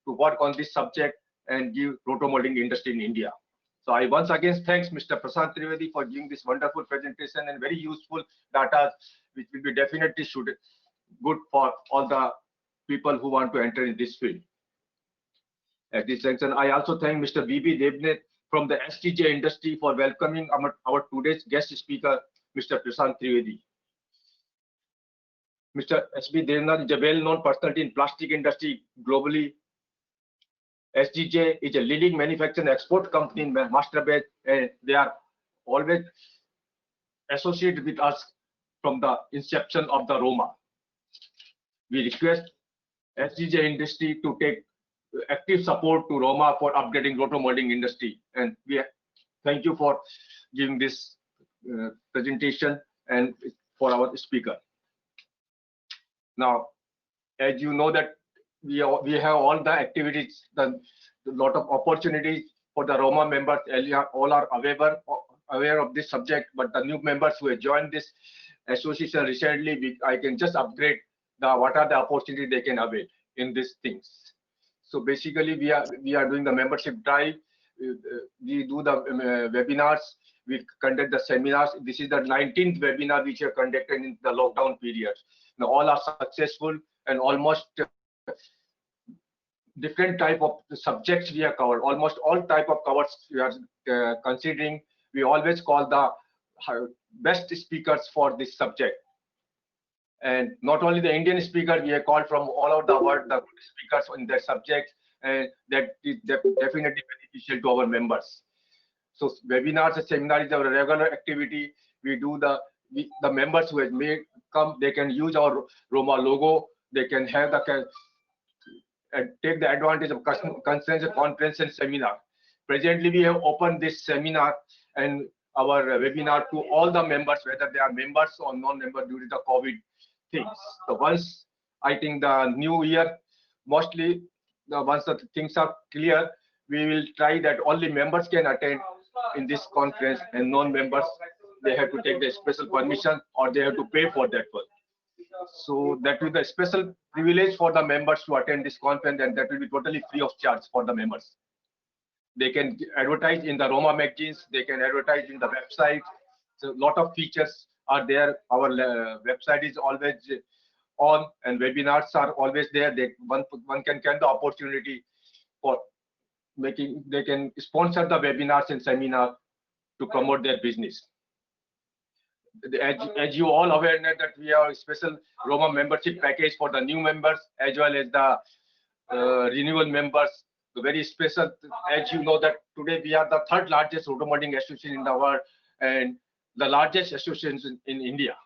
to work on this subject and give rotomolding industry in India. So I once again thanks Mr. Prashant Trivedi for giving this wonderful presentation and very useful data, which will be definitely good for all the people who want to enter in this field. At this junction, I also thank Mr. B.B. Devnath from the STJ industry for welcoming our today's guest speaker, Mr. Prashant Trivedi. Mr. S.B. Devnath is a well-known personality in plastic industry globally. STJ is a leading manufacturing export company in Masterbatch, and they are always associated with us from the inception of the Roma. We request STJ industry to take active support to Roma for upgrading rotomolding industry, and we thank you for giving this presentation and for our speaker. Now, as you know that we have all the activities, a lot of opportunities for the Roma members. All are aware of this subject, but the new members who have joined this association recently, I can just upgrade what are the opportunities they can avail in these things. So basically, we are doing the membership drive. We do the webinars. We conduct the seminars. This is the 19th webinar which we have conducted in the lockdown period. Now all are successful, and almost different type of subjects we have covered. Almost all type of covers we are considering. We always call the best speakers for this subject. And not only the Indian speaker, we have called from all over the world the speakers in their subjects, and that is definitely beneficial to our members. So webinars and seminars is our regular activity. We do the members who have come, they can use our Roma logo. They can have take the advantage of conference and seminar. Presently, we have opened this seminar and our webinar to all the members, whether they are members or non-members during the COVID things. So once I think the new year, mostly once the things are clear, we will try that only members can attend in this conference, and non-members, they have to take the special permission or they have to pay for that one. So that will be the special privilege for the members to attend this conference, and that will be totally free of charge for the members. They can advertise in the Roma magazines, they can advertise in the website. So a lot of features are there. Our website is always on, and webinars are always there. One can get the opportunity for they can sponsor the webinars and seminar to promote their business. As you all aware that we have a special Roma membership package for the new members as well as the renewal members. So very special, as you know that today we are the third largest rotomolding association in the world and the largest association in India.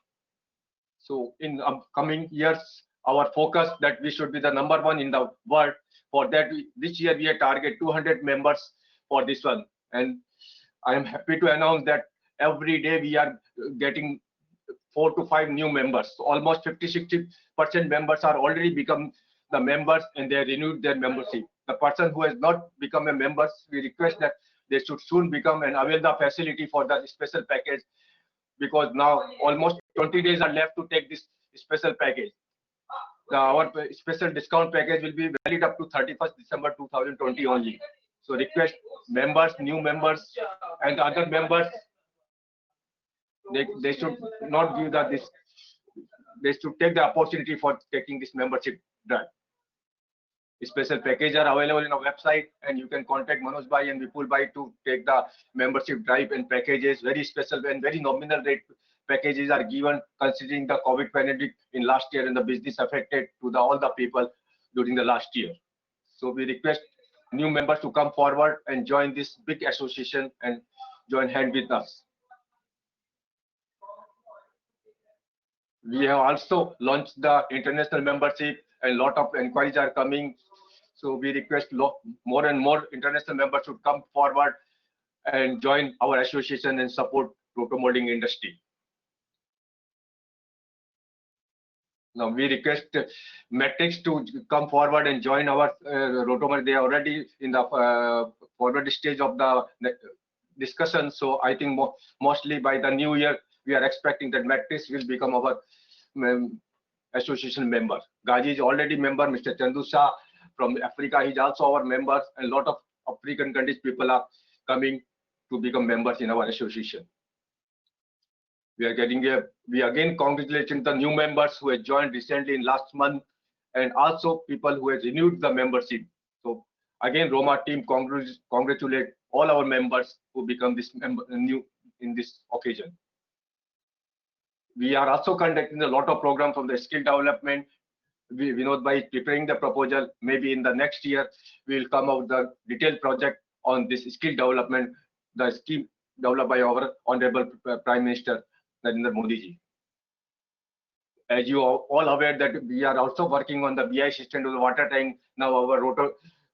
So in upcoming years, our focus that we should be the #1 in the world. For that, this year we are target 200 members for this one, and I am happy to announce that every day we are getting 4 to 5 new members. So almost 50-60% members are already become the members, and they renewed their membership. The person who has not become a member, we request that they should soon become and avail the facility for the special package, because now almost 20 days are left to take this special package. Our special discount package will be valid up to 31st December 2020 only. So request members, new members, and other members, they should not give this. They should take the opportunity for taking this membership drive. Special packages are available in our website, and you can contact Manoj Bhai and Vipul Bhai to take the membership drive and packages. Very special and very nominal rate packages are given considering the COVID pandemic in last year and the business affected to all the people during the last year. So we request new members to come forward and join this big association and join hand with us. We have also launched the international membership, and a lot of inquiries are coming. So we request more and more international members to come forward and join our association and support rotomolding industry. Now we request Matrix to come forward and join our rotomolding. They are already in the forward stage of the discussion. So I think mostly by the new year, we are expecting that Matrix will become our association member. Gaji is already member. Mr. Chandu Shah from Africa, he is also our member, and a lot of African countries people are coming to become members in our association. We again congratulating the new members who have joined recently in last month, and also people who have renewed the membership. So Again, Roma team congratulate all our members who become this new in this occasion. We are also conducting a lot of programs from the skill development. Vinod by preparing the proposal, maybe in the next year, we will come out the detailed project on this skill development, the scheme developed by our Honorable Prime Minister Narendra Modi ji. As you are all aware that we are also working on the BI system to the water tank. Now our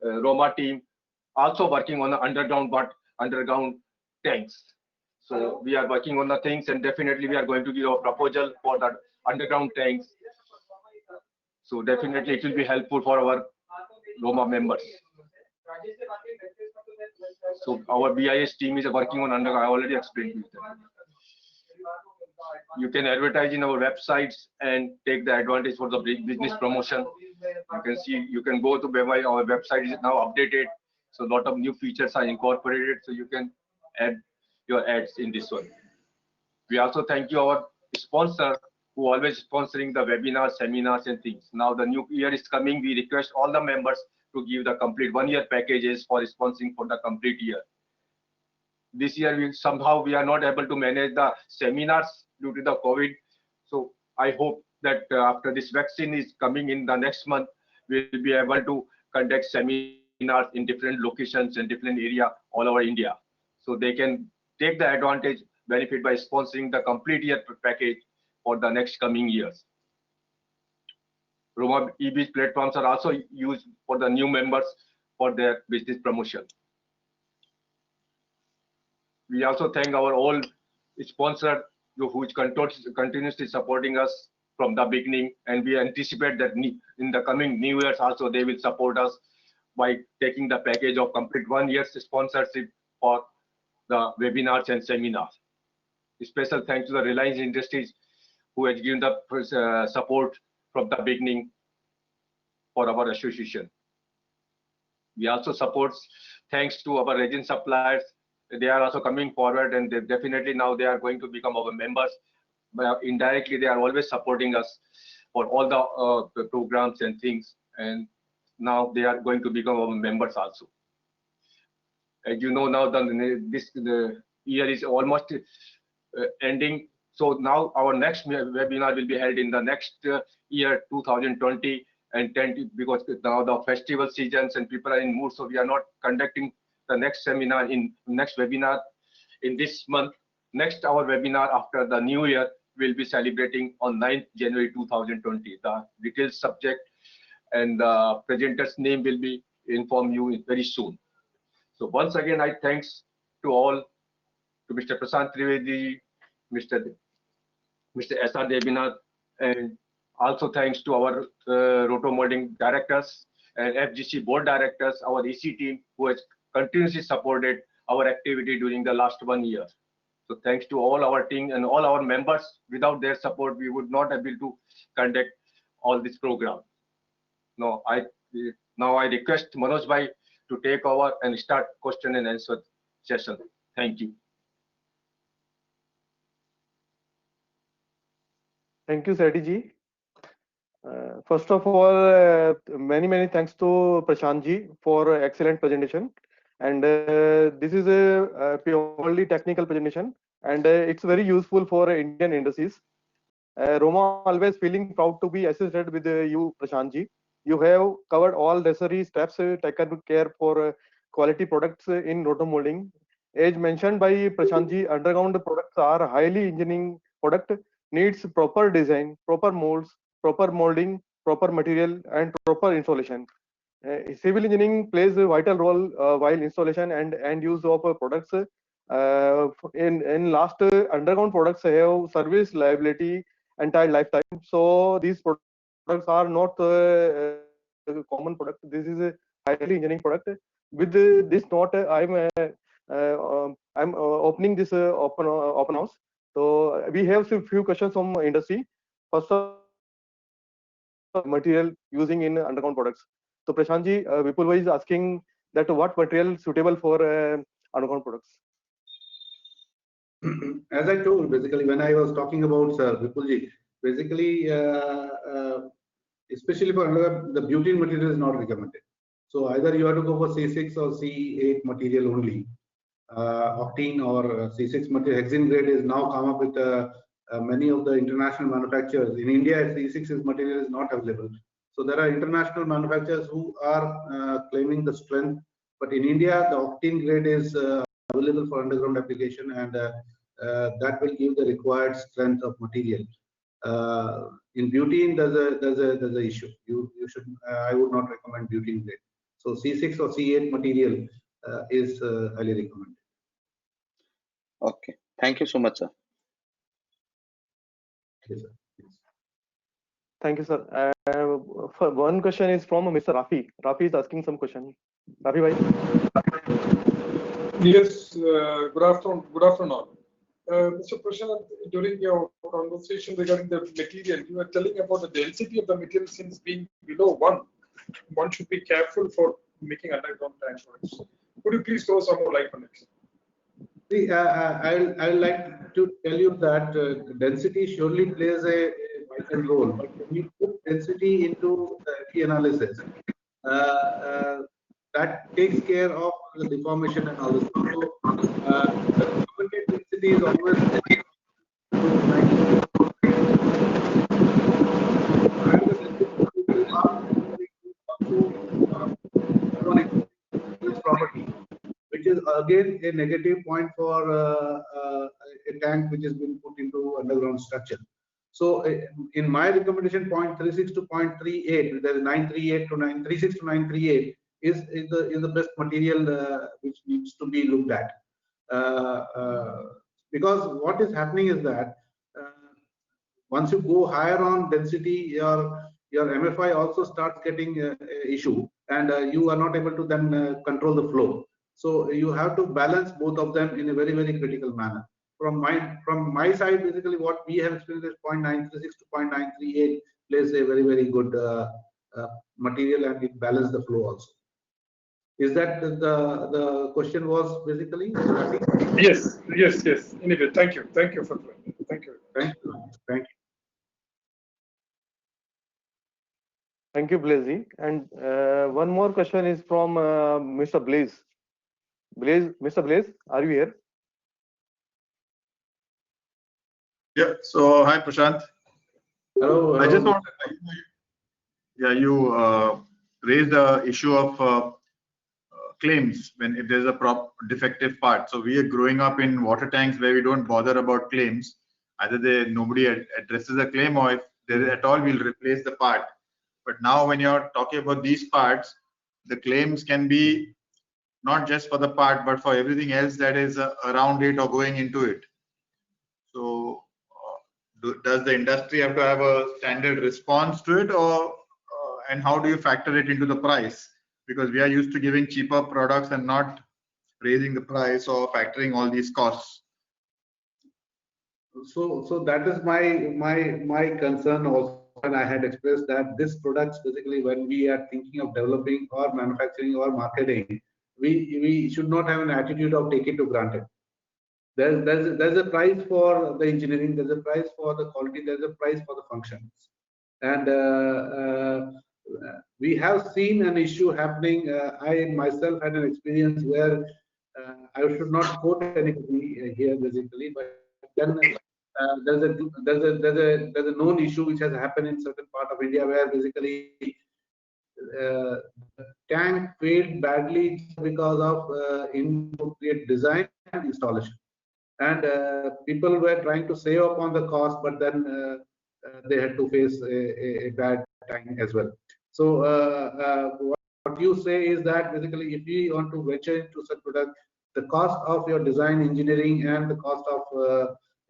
Roma team also working on the underground tanks. So we are working on the things, and definitely we are going to give a proposal for the underground tanks. So definitely it will be helpful for our Roma members. So our BIS team is working on underground. I already explained to you that. You can advertise in our websites and take the advantage for the business promotion. You can see, you can go to our website is now updated. So a lot of new features are incorporated. So you can add your ads in this one. We also thank you our sponsor who always sponsoring the webinars, seminars and things. Now the new year is coming. We request all the members to give the complete 1-year packages for sponsoring for the complete year. This year we are not able to manage the seminars due to the COVID. So I hope that after this vaccine is coming in the next month, we will be able to conduct seminars in different locations and different area all over India. So they can take the advantage, benefit by sponsoring the complete year package for the next coming years. Roma EB platforms are also used for the new members for their business promotion. We also thank our all sponsors who is continuously supporting us from the beginning, and we anticipate that in the coming new years also they will support us by taking the package of complete 1 year's sponsorship for the webinars and seminars. A special thanks to the Reliance Industries who has given the support from the beginning for our association. We also support thanks to our agent suppliers. They are also coming forward, and they definitely now they are going to become our members. But indirectly, they are always supporting us for all the programs and things. And now they are going to become our members also. As you know, now the year is almost ending. So now our next webinar will be held in the next year, 2020 and 10, because now the festival seasons and people are in mood. So we are not conducting the next webinar in this month. Next, our webinar after the new year will be celebrating on 9th January 2020. The detailed subject and the presenter's name will be informed you very soon. So once again, I thanks to all, to Mr. Prashant Trivedi, Mr. S.R. Debinath, and also thanks to our roto molding directors and FGC board directors, our EC team who has continuously supported our activity during the last 1 year. So thanks to all our team and all our members. Without their support, we would not be able to conduct all this program. Now I request Manoj Bhai to take over and start question and answer session. Thank you. Thank you, Seti ji. First of all, many thanks to Prashant ji for excellent presentation. And this is a purely technical presentation, and it's very useful for Indian industries. Roma always feeling proud to be associated with you, Prashant ji. You have covered all necessary steps taken care for quality products in roto molding. As mentioned by Prashant ji, underground products are highly engineering product, needs proper design, proper molds, proper molding, proper material, and proper installation. Civil engineering plays a vital role while installation and end use of products. In last, underground products have service liability entire lifetime. So these products are not a common product. This is a highly engineering product. With this note, I'm opening this open house. So we have a few questions from industry. First of material using in underground products. So Prashant ji, Vipul Bhai is asking that what material suitable for underground products? As I told, basically, when I was talking about Vipul ji, basically, especially for underground, the butene material is not recommended. So either you have to go for C6 or C8 material only. Octene or C6 material. Hexene grade is now come up with many of the international manufacturers. In India, C6 material is not available. So there are international manufacturers who are claiming the strength. But in India, the octene grade is available for underground application, and that will give the required strength of material. In butene, there's a issue. You should. I would not recommend butene grade. So C6 or C8 material is highly recommended. Okay. Thank you so much, sir. Yes, sir. Thank you, sir. For one question is from Mr. Rafi. Rafi is asking some question. Rafi bhai. Yes, good afternoon. Good afternoon all. Mr. Prashant, during your conversation regarding the material, you were telling about the density of the material since being below 1. One should be careful for making underground tank products. Could you please throw some more light on it? See, I'd like to tell you that density surely plays a vital role. But when we put density into the analysis, that takes care of the deformation and all this. So, the recommended density is always property, which is again a negative point for a tank which has been put into underground structure. So in my recommendation, 0.36 to 0.38, there is 938 to 936 to 938 is the best material which needs to be looked at. Because what is happening is that once you go higher on density, your MFI also starts getting a issue, and you are not able to then control the flow. So you have to balance both of them in a very, very critical manner. From my side, basically what we have experienced is 0.936 to 0.938 plays a very, very good material, and it balances the flow also. Is that the question was basically? Yes. Anyway, thank you. Thank you for that. Thank you. Thank you. Thank you. Thank you, Blaise. And one more question is from Mr. Blaise. Mr. Blaise, are you here? Yeah. So hi, Prashant. Hello. I just want to, you raised the issue of claims when if there's a defective part. So we are growing up in water tanks where we don't bother about claims. Either nobody addresses a claim, or if there is at all, we'll replace the part. But now when you're talking about these parts, the claims can be not just for the part, but for everything else that is around it or going into it. So does the industry have to have a standard response to it, or and how do you factor it into the price? Because we are used to giving cheaper products and not raising the price or factoring all these costs. So that is my concern also, when I had expressed that this products basically, when we are thinking of developing or manufacturing or marketing, we should not have an attitude of take it to granted. There's a price for the engineering, there's a price for the quality, there's a price for the functions, and we have seen an issue happening. I myself had an experience where I should not quote anybody here basically, but then there's a known issue which has happened in certain part of India where basically tank failed badly because of inappropriate design and installation, and people were trying to save up on the cost, but then they had to face a bad time as well. So what you say is that basically if you want to venture into such product, the cost of your design, engineering, and the cost of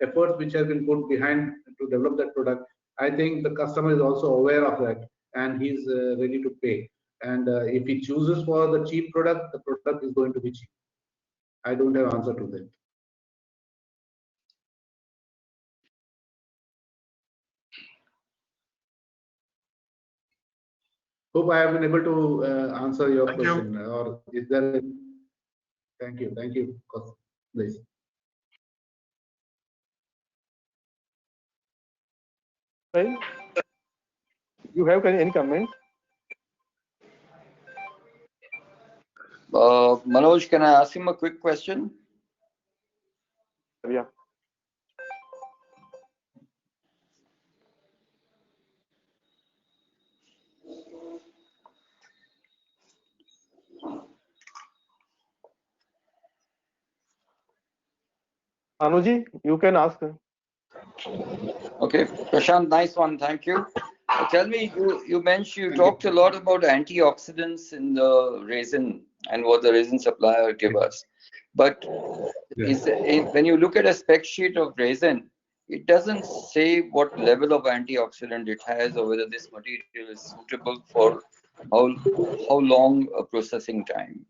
efforts which have been put behind to develop that product, I think the customer is also aware of that, and he's ready to pay. And if he chooses for the cheap product, the product is going to be cheap. I don't have answer to that. Hope I have been able to answer your question. Or is there? Thank you. Please. Right? You have any comment? Manoj, can I ask him a quick question? Yeah. Anuji, you can ask. Okay, Prashant, nice one. Thank you. Tell me, you mentioned, you talked a lot about antioxidants in the resin and what the resin supplier give us. But when you look at a spec sheet of resin, it doesn't say what level of antioxidant it has or whether this material is suitable for how long a processing time.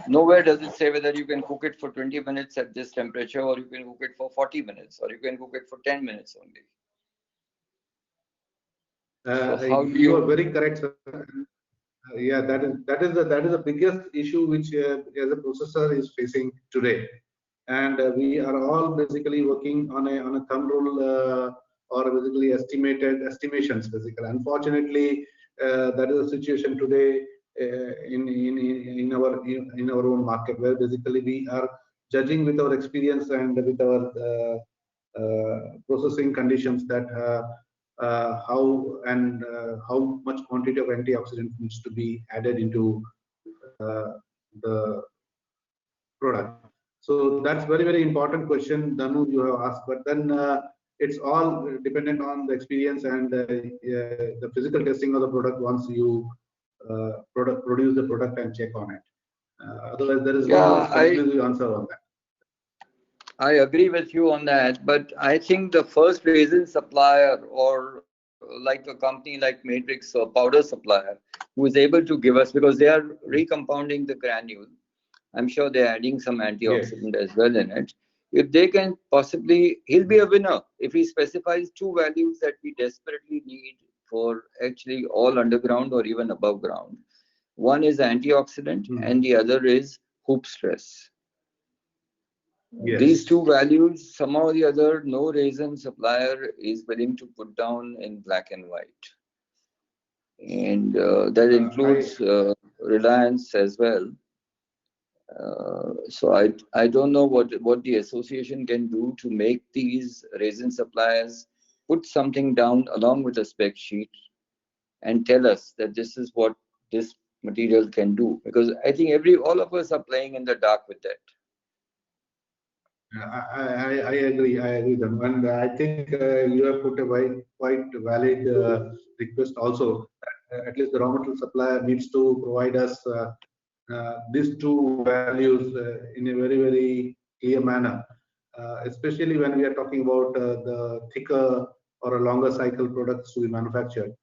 Nowhere does it say whether you can cook it for 20 minutes at this temperature, or you can cook it for 40 minutes, or you can cook it for 10 minutes only. So how do you are very correct, sir. Yeah, that is the biggest issue which as a processor is facing today, and we are all basically working on a thumb rule or basically estimations. Basically, unfortunately, that is the situation today in our own market, where basically we are judging with our experience and with our processing conditions that how much quantity of antioxidant needs to be added into the product. So that's very important question, Danu, you have asked. But then it's all dependent on the experience and the physical testing of the product once you produce the product and check on it. Otherwise, there is no conclusive answer on that. I agree with you on that, but I think the first resin supplier, or like a company like Matrix or powder supplier, who is able to give us, because they are recompounding the granule, I'm sure they're adding some antioxidant as well in it. If they can possibly, he'll be a winner if he specifies two values that we desperately need for actually all underground or even above ground. One is antioxidant and the other is hoop stress. Yes. These two values, somehow or the other, no resin supplier is willing to put down in black and white. And that includes Reliance as well. So I don't know what the association can do to make these resin suppliers put something down along with a spec sheet and tell us that this is what this material can do. Because I think all of us are playing in the dark with that. I agree, Danu. And I think you have put a quite valid request also. At least the raw material supplier needs to provide us these two values in a very clear manner, especially when we are talking about the thicker or a longer cycle products to be manufactured.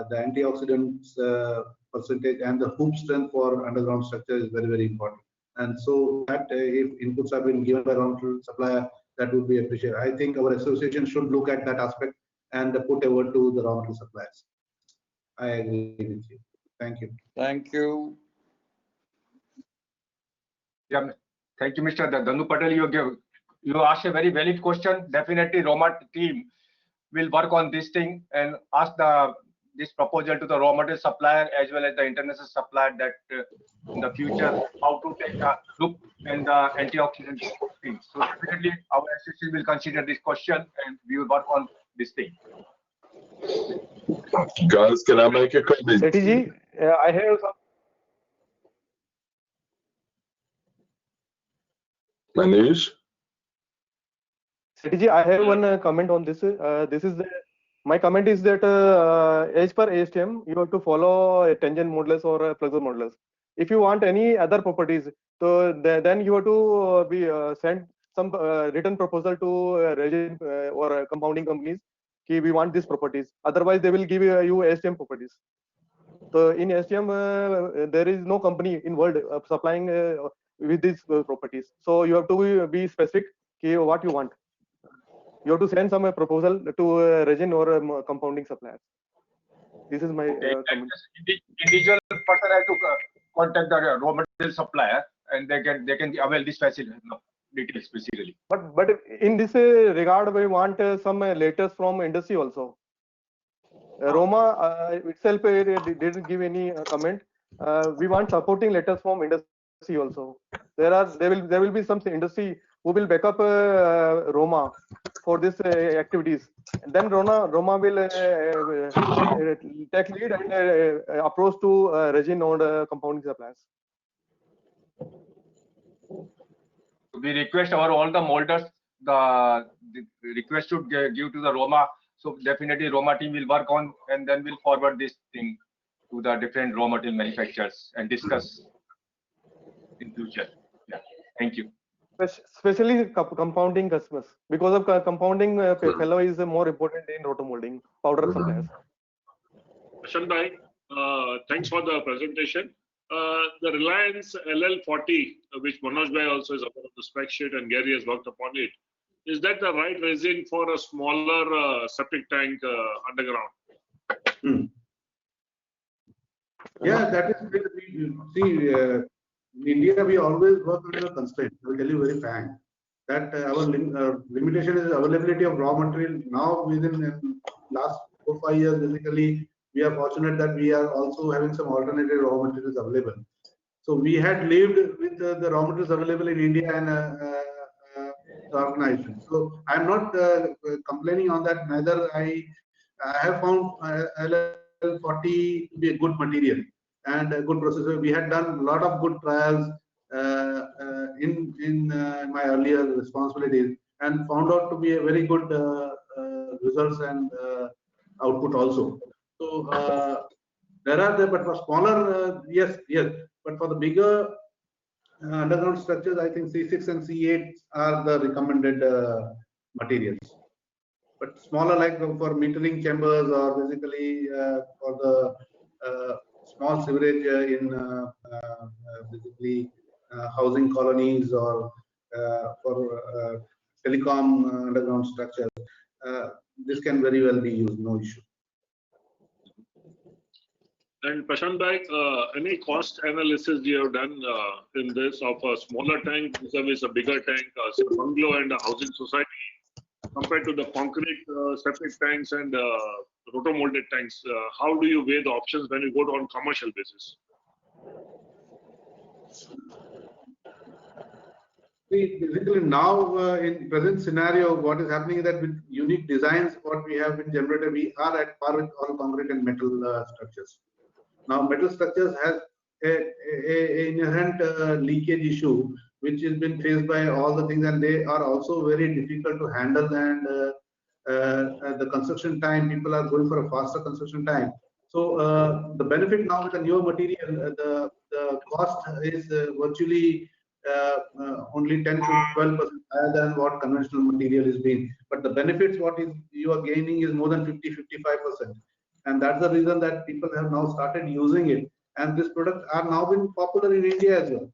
The antioxidants percentage and the hoop strength for underground structure is very important. And so that if inputs have been given by raw material supplier, that would be appreciated. I think our association should look at that aspect and put a word to the raw material suppliers. I agree with you. Thank you. Thank you. Yeah, thank you, Mr. Danu Patel. You asked a very valid question. Definitely, Roma team will work on this thing and ask this proposal to the raw material supplier as well as the international supplier that in the future how to take the loop and the antioxidant thing. So definitely our association will consider this question and we will work on this thing. Guys, can I make a comment? Setiji, I have some. Manish? Setiji, I have one comment on this. My comment is that as per ASTM, you have to follow a tangent modulus or a flexure modulus. If you want any other properties, so then you have to send some written proposal to resin or compounding companies. We want these properties. Otherwise, they will give you ASTM properties. So in ASTM, there is no company in world supplying with these properties. So you have to be specific what you want. You have to send some proposal to resin or compounding suppliers. This is my comment. Individual person has to contact the raw material supplier, and they can avail this facility details basically. But in this regard, we want some letters from industry also. Roma itself didn't give any comment. we want supporting letters from industry also. There will be some industry who will back up Roma for this activities. And then Roma will take lead and approach to resin or compounding suppliers. We request all the molders, the request should give to the Roma. So definitely Roma team will work on, and then we'll forward this thing to the different raw material manufacturers and discuss in future. Yeah, thank you. Especially compounding customers, because of compounding fellow is more important in rotomolding powder suppliers. Prashant Bhai, thanks for the presentation. The Reliance LL40, which Manoj Bhai also is aware of the spec sheet and Gary has worked upon it, is that the right resin for a smaller septic tank underground? Yeah, that is where see, in India, we always work under a constraint. I will tell you very frank that our limitation is availability of raw material. Now, within last 4 or 5 years, basically, we are fortunate that we are also having some alternative raw materials available. So we had lived with the raw materials available in India and the organization. So I'm not complaining on that. Neither I have found LL40 to be a good material and a good processor. We had done a lot of good trials in my earlier responsibilities and found out to be a very good results and output also. So there are there, but for smaller, yes, but for the bigger underground structures, I think C6 and C8 are the recommended materials. But smaller, like for metering chambers or basically for the small sewerage in basically housing colonies or for telecom underground structures, this can very well be used, no issue. And Prashant Bhai, any cost analysis you have done in this of a smaller tank vis-a-vis a bigger tank, a bungalow and a housing society, compared to the concrete septic tanks and rotomolded tanks? How do you weigh the options when you go on commercial basis? See, basically now in present scenario, what is happening is that with unique designs, what we have been generated, we are at par with all concrete and metal structures. Now, metal structures has a inherent leakage issue, which has been faced by all the things, and they are also very difficult to handle. And the construction time, people are going for a faster construction time. So the benefit now with the newer material, the cost is virtually only 10 to 12% higher than what conventional material is being. But the benefits, what is you are gaining, is more than 50-55%. And that's the reason that people have now started using it. And these products are now been popular in India as well.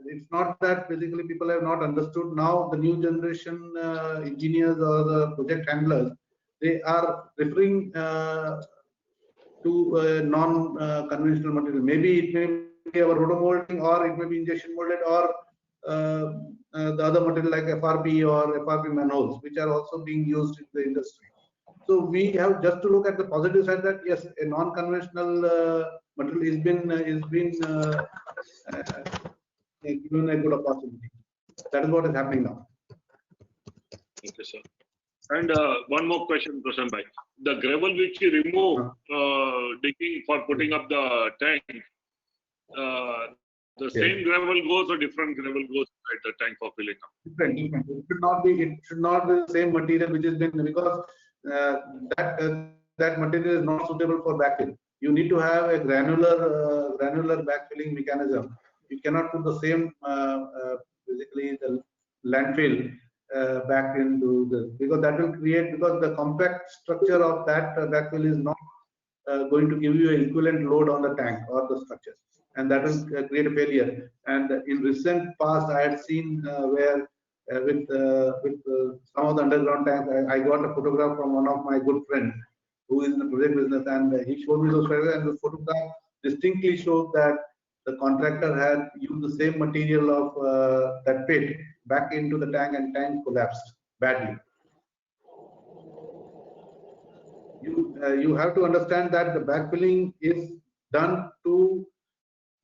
It's not that basically people have not understood. Now the new generation engineers or the project handlers, they are referring to non-conventional material. Maybe it may be our rotomolding, or it may be injection molded, or the other material like FRP or FRP manholes, which are also being used in the industry. So we have just to look at the positive side that yes, a non-conventional material is been given a good opportunity. That is what is happening now. Okay, sir. And one more question, Prashant Bhai. The gravel which you remove digging for putting up the tank, the same gravel goes or different gravel goes at the tank for filling up? Different. It should not be the same material which has been, because that material is not suitable for backfill. You need to have a granular backfilling mechanism. You cannot put the same basically the landfill back into the, because that will create, because the compact structure of that backfill is not going to give you an equivalent load on the tank or the structure, and that will create a failure. And in recent past, I had seen where with some of the underground tanks, I got a photograph from one of my good friends who is in the project business, and he showed me those photographs, and the photograph distinctly showed that the contractor had used the same material of that pit back into the tank, and tank collapsed badly. You have to understand that the backfilling is done to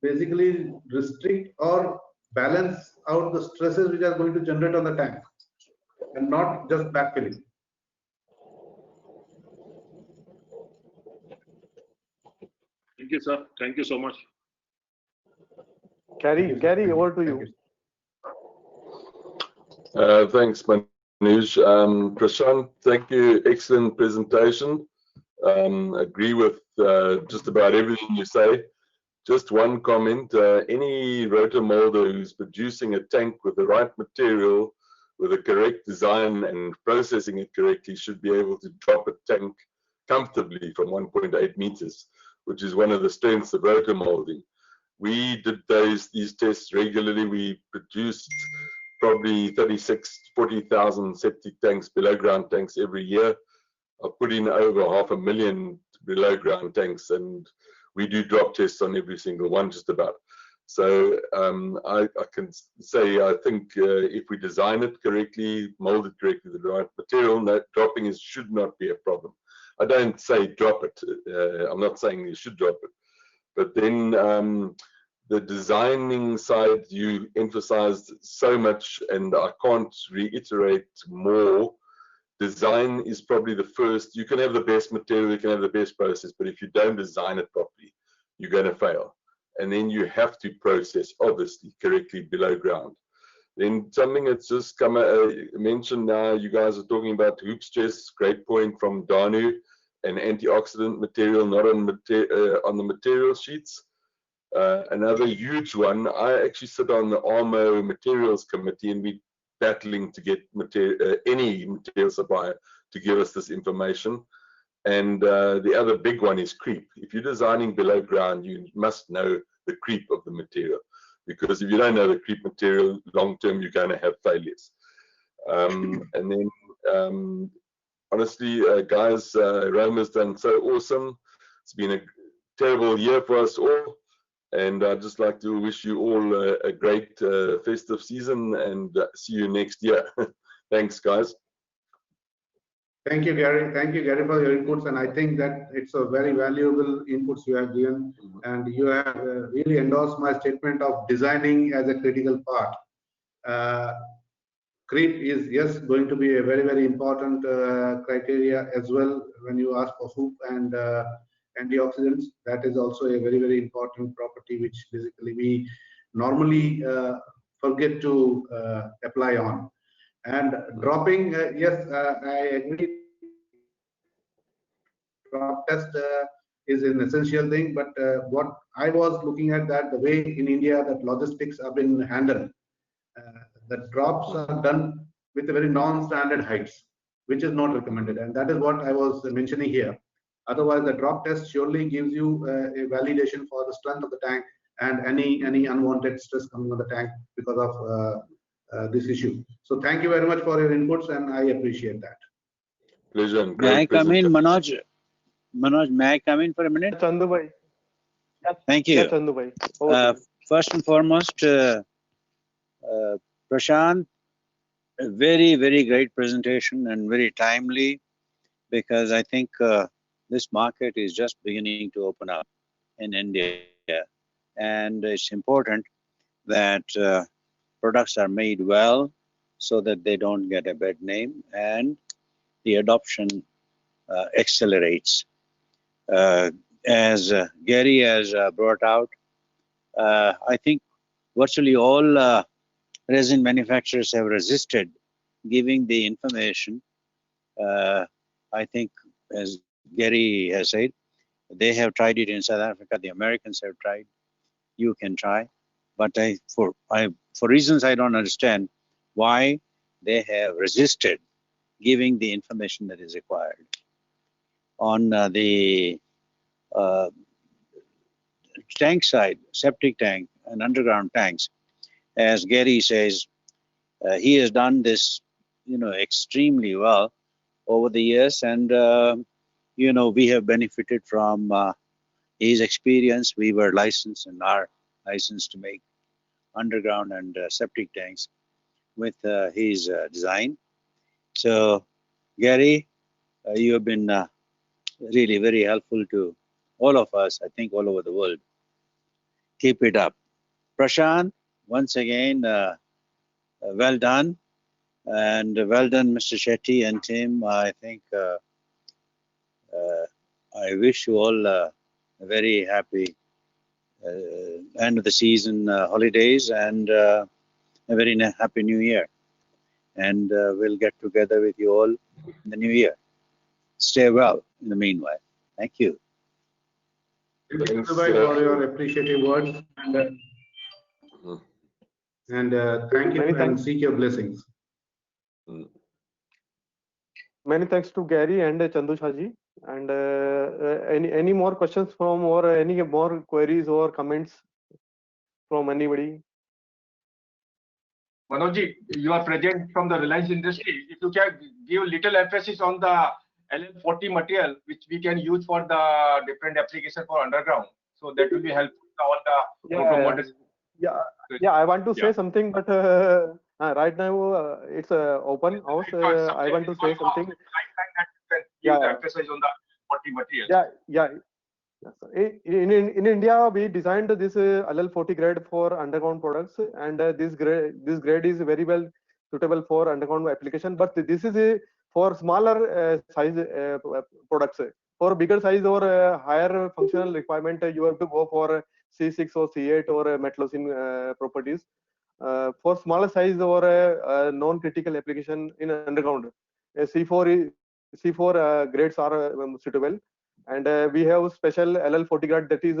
basically restrict or balance out the stresses which are going to generate on the tank and not just backfilling. Thank you, sir. Thank you so much. Gary, over to you. Thanks, Manoj. Prashant, thank you. Excellent presentation. Agree with just about everything you say. Just one comment. Any rotor molder who's producing a tank with the right material, with a correct design and processing it correctly should be able to drop a tank comfortably from 1.8 meters, which is one of the strengths of rotor molding. We did these tests regularly. We produced probably 40,000 septic tanks, below ground tanks every year. I've put in over 500,000 below ground tanks, and we do drop tests on every single one, just about. So I can say, I think if we design it correctly, mold it correctly, the right material, dropping should not be a problem. I don't say drop it. I'm not saying you should drop it. But then the designing side, you emphasized so much, and I can't reiterate more. Design is probably the first. You can have the best material, you can have the best process, but if you don't design it properly, you're going to fail. And then you have to process, obviously, correctly below ground. Then something that's just come mentioned now, you guys are talking about hoop stress, great point from Danu, and antioxidant material not on the material sheets. Another huge one, I actually sit on the ARMO materials committee, and we're battling to get any material supplier to give us this information. And the other big one is creep. If you're designing below ground, you must know the creep of the material, because if you don't know the creep material, long term you're going to have failures. And then honestly, guys, Roma's done so awesome. It's been a terrible year for us all, and I'd just like to wish you all a great festive season, and see you next year. Thanks, guys. Thank you, Gary. Thank you, Gary, for your inputs. And I think that it's a very valuable inputs you have given. And you have really endorsed my statement of designing as a critical part. Creep is, yes, going to be a very, very important criteria as well when you ask for hoop and antioxidants. That is also a very, very important property which basically we normally forget to apply on. And dropping, yes, I agree. Drop test is an essential thing, but what I was looking at that the way in India that logistics have been handled, the drops are done with a very non-standard heights, which is not recommended, and that is what I was mentioning here. Otherwise, the drop test surely gives you a validation for the strength of the tank and any unwanted stress coming on the tank because of this issue. So thank you very much for your inputs, and I appreciate that. Pleasure. May I come in, Manoj? Manoj, may I come in for a minute? Chandu bhai. Thank you. Yeah, Chandu bhai. First and foremost, Prashant, a very, very great presentation and very timely, because I think this market is just beginning to open up in India, and it's important that products are made well so that they don't get a bad name and the adoption accelerates. As Gary has brought out, I think virtually all resin manufacturers have resisted giving the information. I think, as Gary has said, they have tried it in South Africa, the Americans have tried, you can try. But for reasons I don't understand why they have resisted giving the information that is required. On the tank side, septic tank and underground tanks, as Gary says, he has done this, extremely well over the years, and we have benefited from his experience. We were licensed and are licensed to make underground and septic tanks with his design. So, Gary, you have been really very helpful to all of us, I think all over the world. Keep it up. Prashant, once again, well done. And well done, Mr. Shetty and team. I think I wish you all a very happy end of the season holidays and a very happy new year. And we'll get together with you all in the new year. Stay well in the meanwhile. Thank you. Thank you, Thanks, Mr. Bhai, for your appreciative words. And thank you Many and thanks. seek your blessings. Many thanks to Gary and Chandu Shaji. And any more questions from or any more queries or comments from anybody? Manojji, you are present from the Reliance industry. If you can give little emphasis on the LL40 material, which we can use for the different application for underground. So that will be helpful to all the auto models. Yeah, I want to say something, but right now it's open house. I want to say something. Yeah, emphasis on the 40 material. Yeah. In India, we designed this LL40 grade for underground products, and this grade is very well suitable for underground application. But this is for smaller size products. For bigger size or higher functional requirement, you have to go for C6 or C8 or metallocene properties. For smaller size or non-critical application in underground, C4 grades are suitable. And we have special LL40 grade that is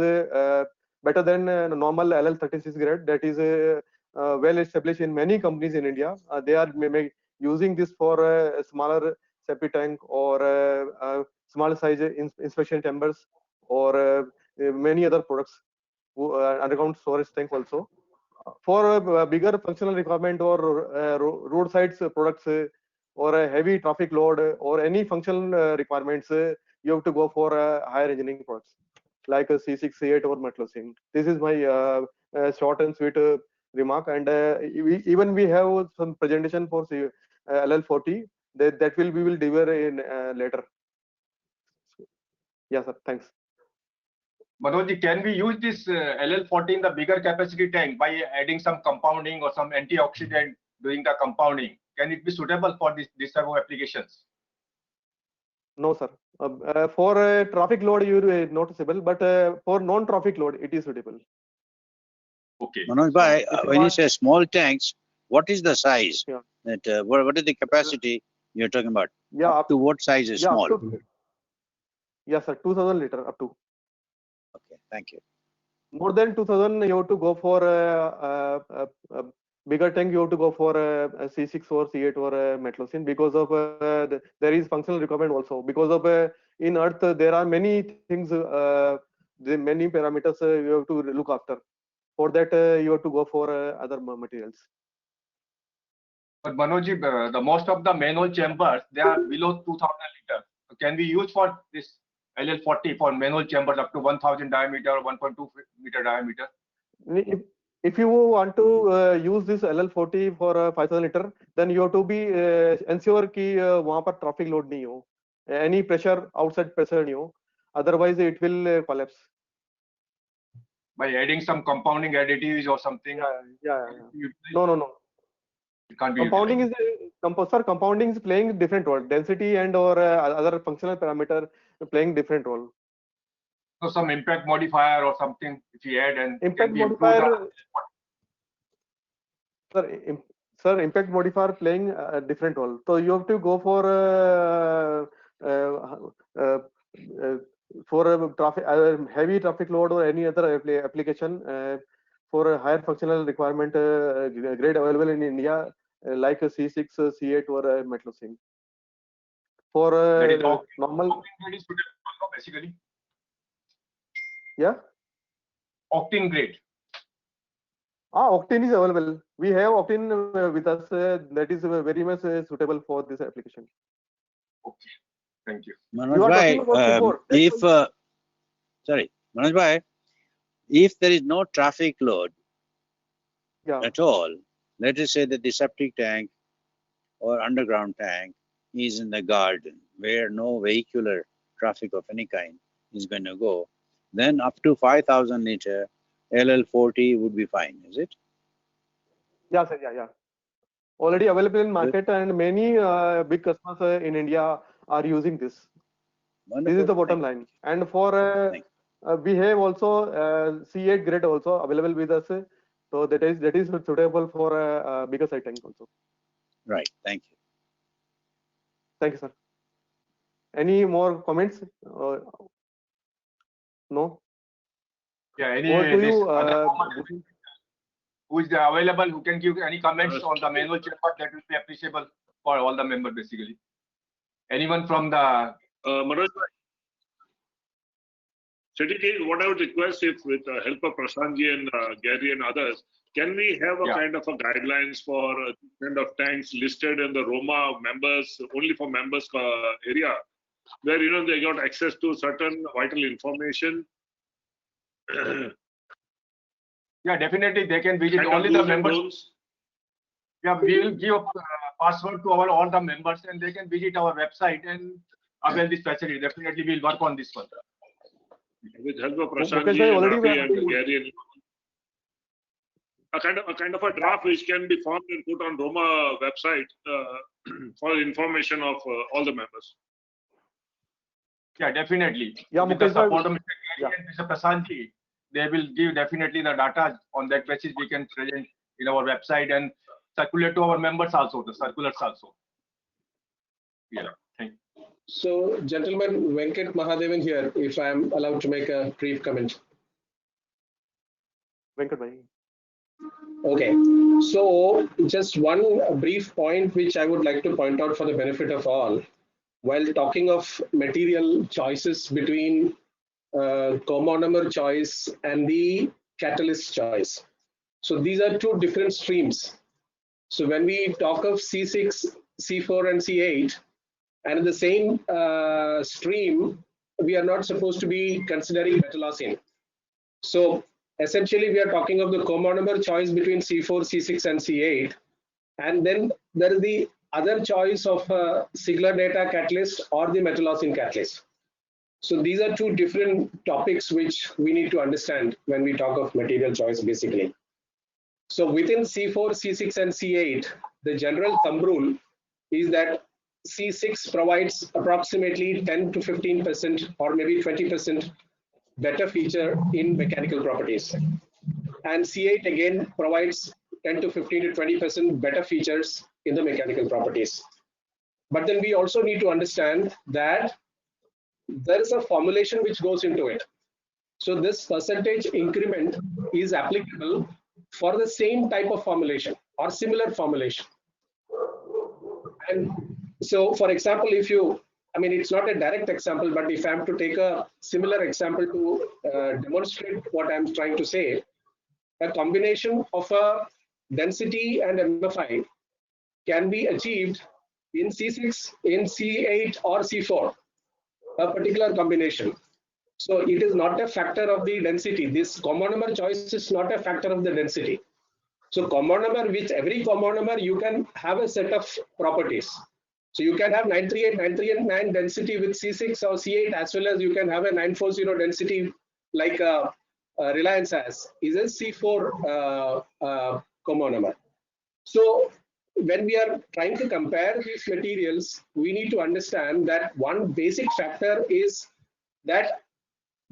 better than normal LL36 grade. That is well established in many companies in India. They are using this for smaller septic tank or small size inspection chambers or many other products, underground storage tank also. For a bigger functional requirement or roadside products or a heavy traffic load or any functional requirements, you have to go for higher engineering products like a C6, C8 or metallocene. This is my short and sweet remark. And even we have some presentation for LL40 that we will deliver in later. Yeah, sir. Thanks. Manojji, can we use this LL40 in the bigger capacity tank by adding some compounding or some antioxidant doing the compounding? Can it be suitable for this type of applications? No, sir. For traffic load, you are not suitable, but for non-traffic load, it is suitable. Okay. Manoj Bhai, when you say small tanks, what is the size? Yeah. That what is the capacity you're talking about? Yeah. Up to what size is small? Yes, sir. 2000 liter up to. Okay, thank you. More than 2000, you have to go for a bigger tank. You have to go for a C6 or C8 or a metallocene because of there is functional requirement also. Because of in Earth there are many things, many parameters you have to look after. For that you have to go for other materials. But Manojji, the most of the manhole chambers, they are below 2000 liter. Can we use for this LL40 for manhole chambers up to 1000 diameter or 1.2 meter diameter? If you want to use this LL40 for 5000 liter, then you have to be ensure कि वहाँ पर traffic load नहीं हो, any pressure, outside pressure नहीं हो, otherwise it will collapse. By adding some compounding additives or something? Yeah. No. It can't be compounding compounding is playing different role. Density and or other functional parameter playing different role. So some impact modifier or something if you add and impact modifier. Sir, impact modifier playing a different role. So you have to go for heavy traffic load or any other application for a higher functional requirement grade available in India like a C6, C8 or a metallocene. For normal. Basically. Yeah. Octane grade. Octane is available. We have octane with us. That is very much suitable for this application. Okay. Thank you. Manoj Bhai, Manoj Bhai, if there is no traffic load at all, let us say that the septic tank or underground tank is in the garden where no vehicular traffic of any kind is going to go. then up to 5,000 liter LL40 would be fine, is it? Yeah, sir. Yeah. Already available in market, and many big customers in India are using this. Wonderful. This is the bottom line. And for we have also C8 grade also available with us. So that is suitable for a bigger site tank also. Right. Thank you. Thank you, sir. Any more comments? No. Yeah. Over to you. Who is available? Who can give any comments on the manual checkpoint? That will be appreciable for all the members basically. Anyone from the Manoj, Sethi, what I would request, if with the help of Prashantji and Gary and others, can we have a kind of a guidelines for kind of tanks listed in the Roma members, only for members area, where they got access to certain vital information? Yeah, definitely they can visit only the members. Yeah, we will give a password to all the members, and they can visit our website and avail this facility. Definitely, we'll work on this one. With help of Prashantji and Rafi and Gary, a kind of a draft which can be formed and put on Roma website for information of all the members. Yeah, definitely. Yeah, with the support of Mr. Gary and Mr. Prashantji, they will give definitely the data. On that basis we can present in our website and circulate to our members also, the circulars also. Yeah, thank you. So, gentlemen, Venkat Mahadevan here, if I am allowed to make a brief comment. Venkat bhai. Okay, so just one brief point which I would like to point out for the benefit of all. While talking of material choices between comonomer choice and the catalyst choice. So these are two different streams. So when we talk of C6, C4 and C8, and in the same stream, we are not supposed to be considering metallocene. So essentially we are talking of the comonomer choice between C4, C6 and C8. And then there is the other choice of Sigler data catalyst or the metallocene catalyst. So these are two different topics which we need to understand when we talk of material choice basically. So within C4, C6 and C8, the general thumb rule is that C6 provides approximately 10 to 15% or maybe 20% better feature in mechanical properties. And C8 again provides 10 to 15 to 20% better features in the mechanical properties. But then we also need to understand that there is a formulation which goes into it. So this percentage increment is applicable for the same type of formulation or similar formulation. And so, for example, if you, it's not a direct example, but if I am to take a similar example to demonstrate what I'm trying to say, a combination of a density and MFI can be achieved in C6, in C8 or C4, a particular combination. So it is not a factor of the density. This comonomer choice is not a factor of the density. So comonomer, with every comonomer, you can have a set of properties. So you can have 938, 939 density with C6 or C8, as well as you can have a 940 density like Reliance has, is a C4 comonomer. So when we are trying to compare these materials, we need to understand that one basic factor is that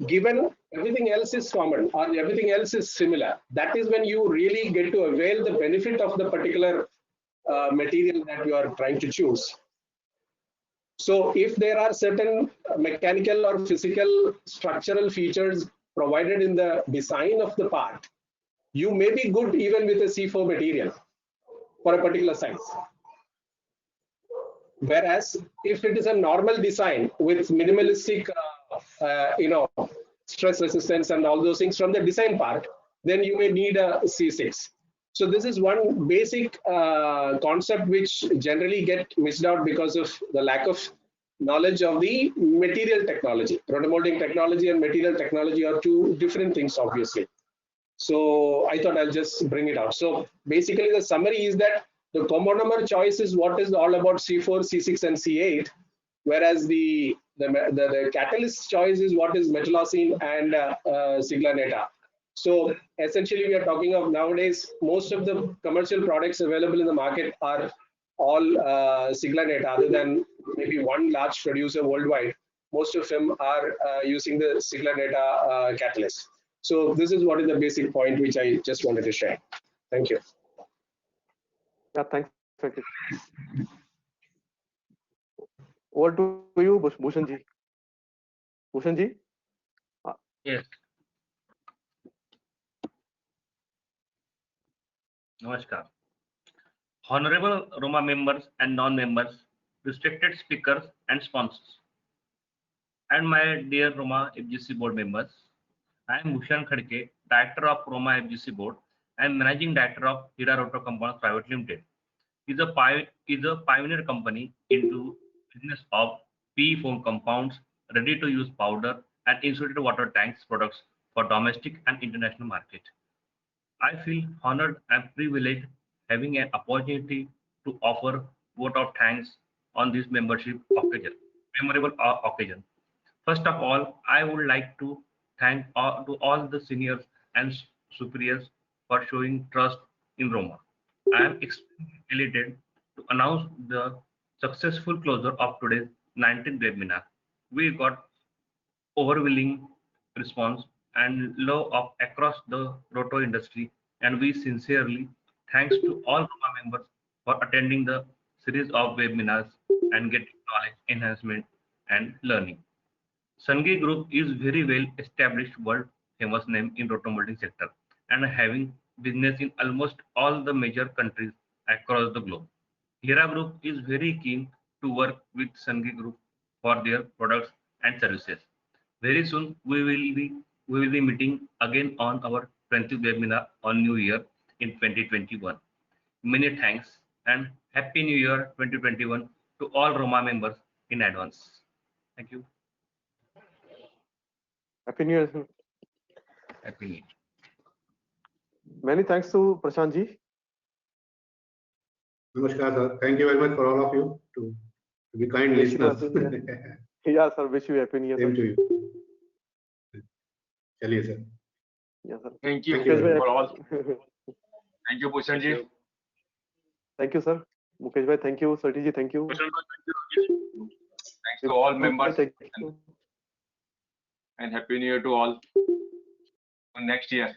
given everything else is common or everything else is similar, that is when you really get to avail the benefit of the particular material that you are trying to choose. So if there are certain mechanical or physical structural features provided in the design of the part, you may be good even with a C4 material for a particular size. Whereas if it is a normal design with minimalistic, stress resistance and all those things from the design part, then you may need a C6. So this is one basic concept which generally get missed out because of the lack of knowledge of the material technology. Rotomolding technology and material technology are two different things, obviously. So I thought I'll just bring it out. So basically the summary is that the comonomer choice is what is all about C4, C6 and C8, whereas the the catalyst choice is what is metolacine and Siglaneta. So essentially, we are talking of nowadays, most of the commercial products available in the market are all Siglaneta, other than maybe one large producer worldwide. Most of them are using the Siglaneta catalyst. So this is what is the basic point which I just wanted to share. Thank you. Yeah, thanks. Thank you. Over to you, Bhushan ji. Bhushan ji? Yes. Namaskar. Honorable Roma members and non-members, respected speakers and sponsors, and my dear Roma FGC board members, I am Bhushan Khadke, Director of Roma FGC board and Managing Director of Hira Roto Compounds Private Limited. Is a pioneer company into business of PE foam compounds, ready-to-use powder and insulated water tanks products for domestic and international market. I feel honored and privileged having an opportunity to offer vote of thanks on this membership occasion, memorable occasion. First of all, I would like to thank all the seniors and superiors for showing trust in Roma. I am extremely elated to announce the successful closure of today's 19th webinar. We got overwhelming response and love of across the roto industry, and we sincerely thanks to all Roma members for attending the series of webinars and getting knowledge enhancement and learning. Sanghvi Group is very well established world famous name in roto molding sector and having business in almost all the major countries across the globe. Hira Group is very keen to work with Sanghvi Group for their products and services. Very soon we will be meeting again on our 20th webinar on New Year in 2021. Many thanks and Happy New Year 2021 to all Roma members in advance. Thank you. Happy New Year. Happy New Year. Many thanks to Prashant ji. Namaskar, sir. Thank you very much for all of you to be kind Wish you listeners. Yeah, sir. Wish you Happy New Year. Same Sir. to you. Chaliye, sir. Yeah, sir. Thank you Thank you very for all. Thank you, Bhushan ji. Thank you, sir. Mukesh bhai, thank you. Sarti ji, thank you. Thanks to all members Thank you. and Happy New Year to all. Next year.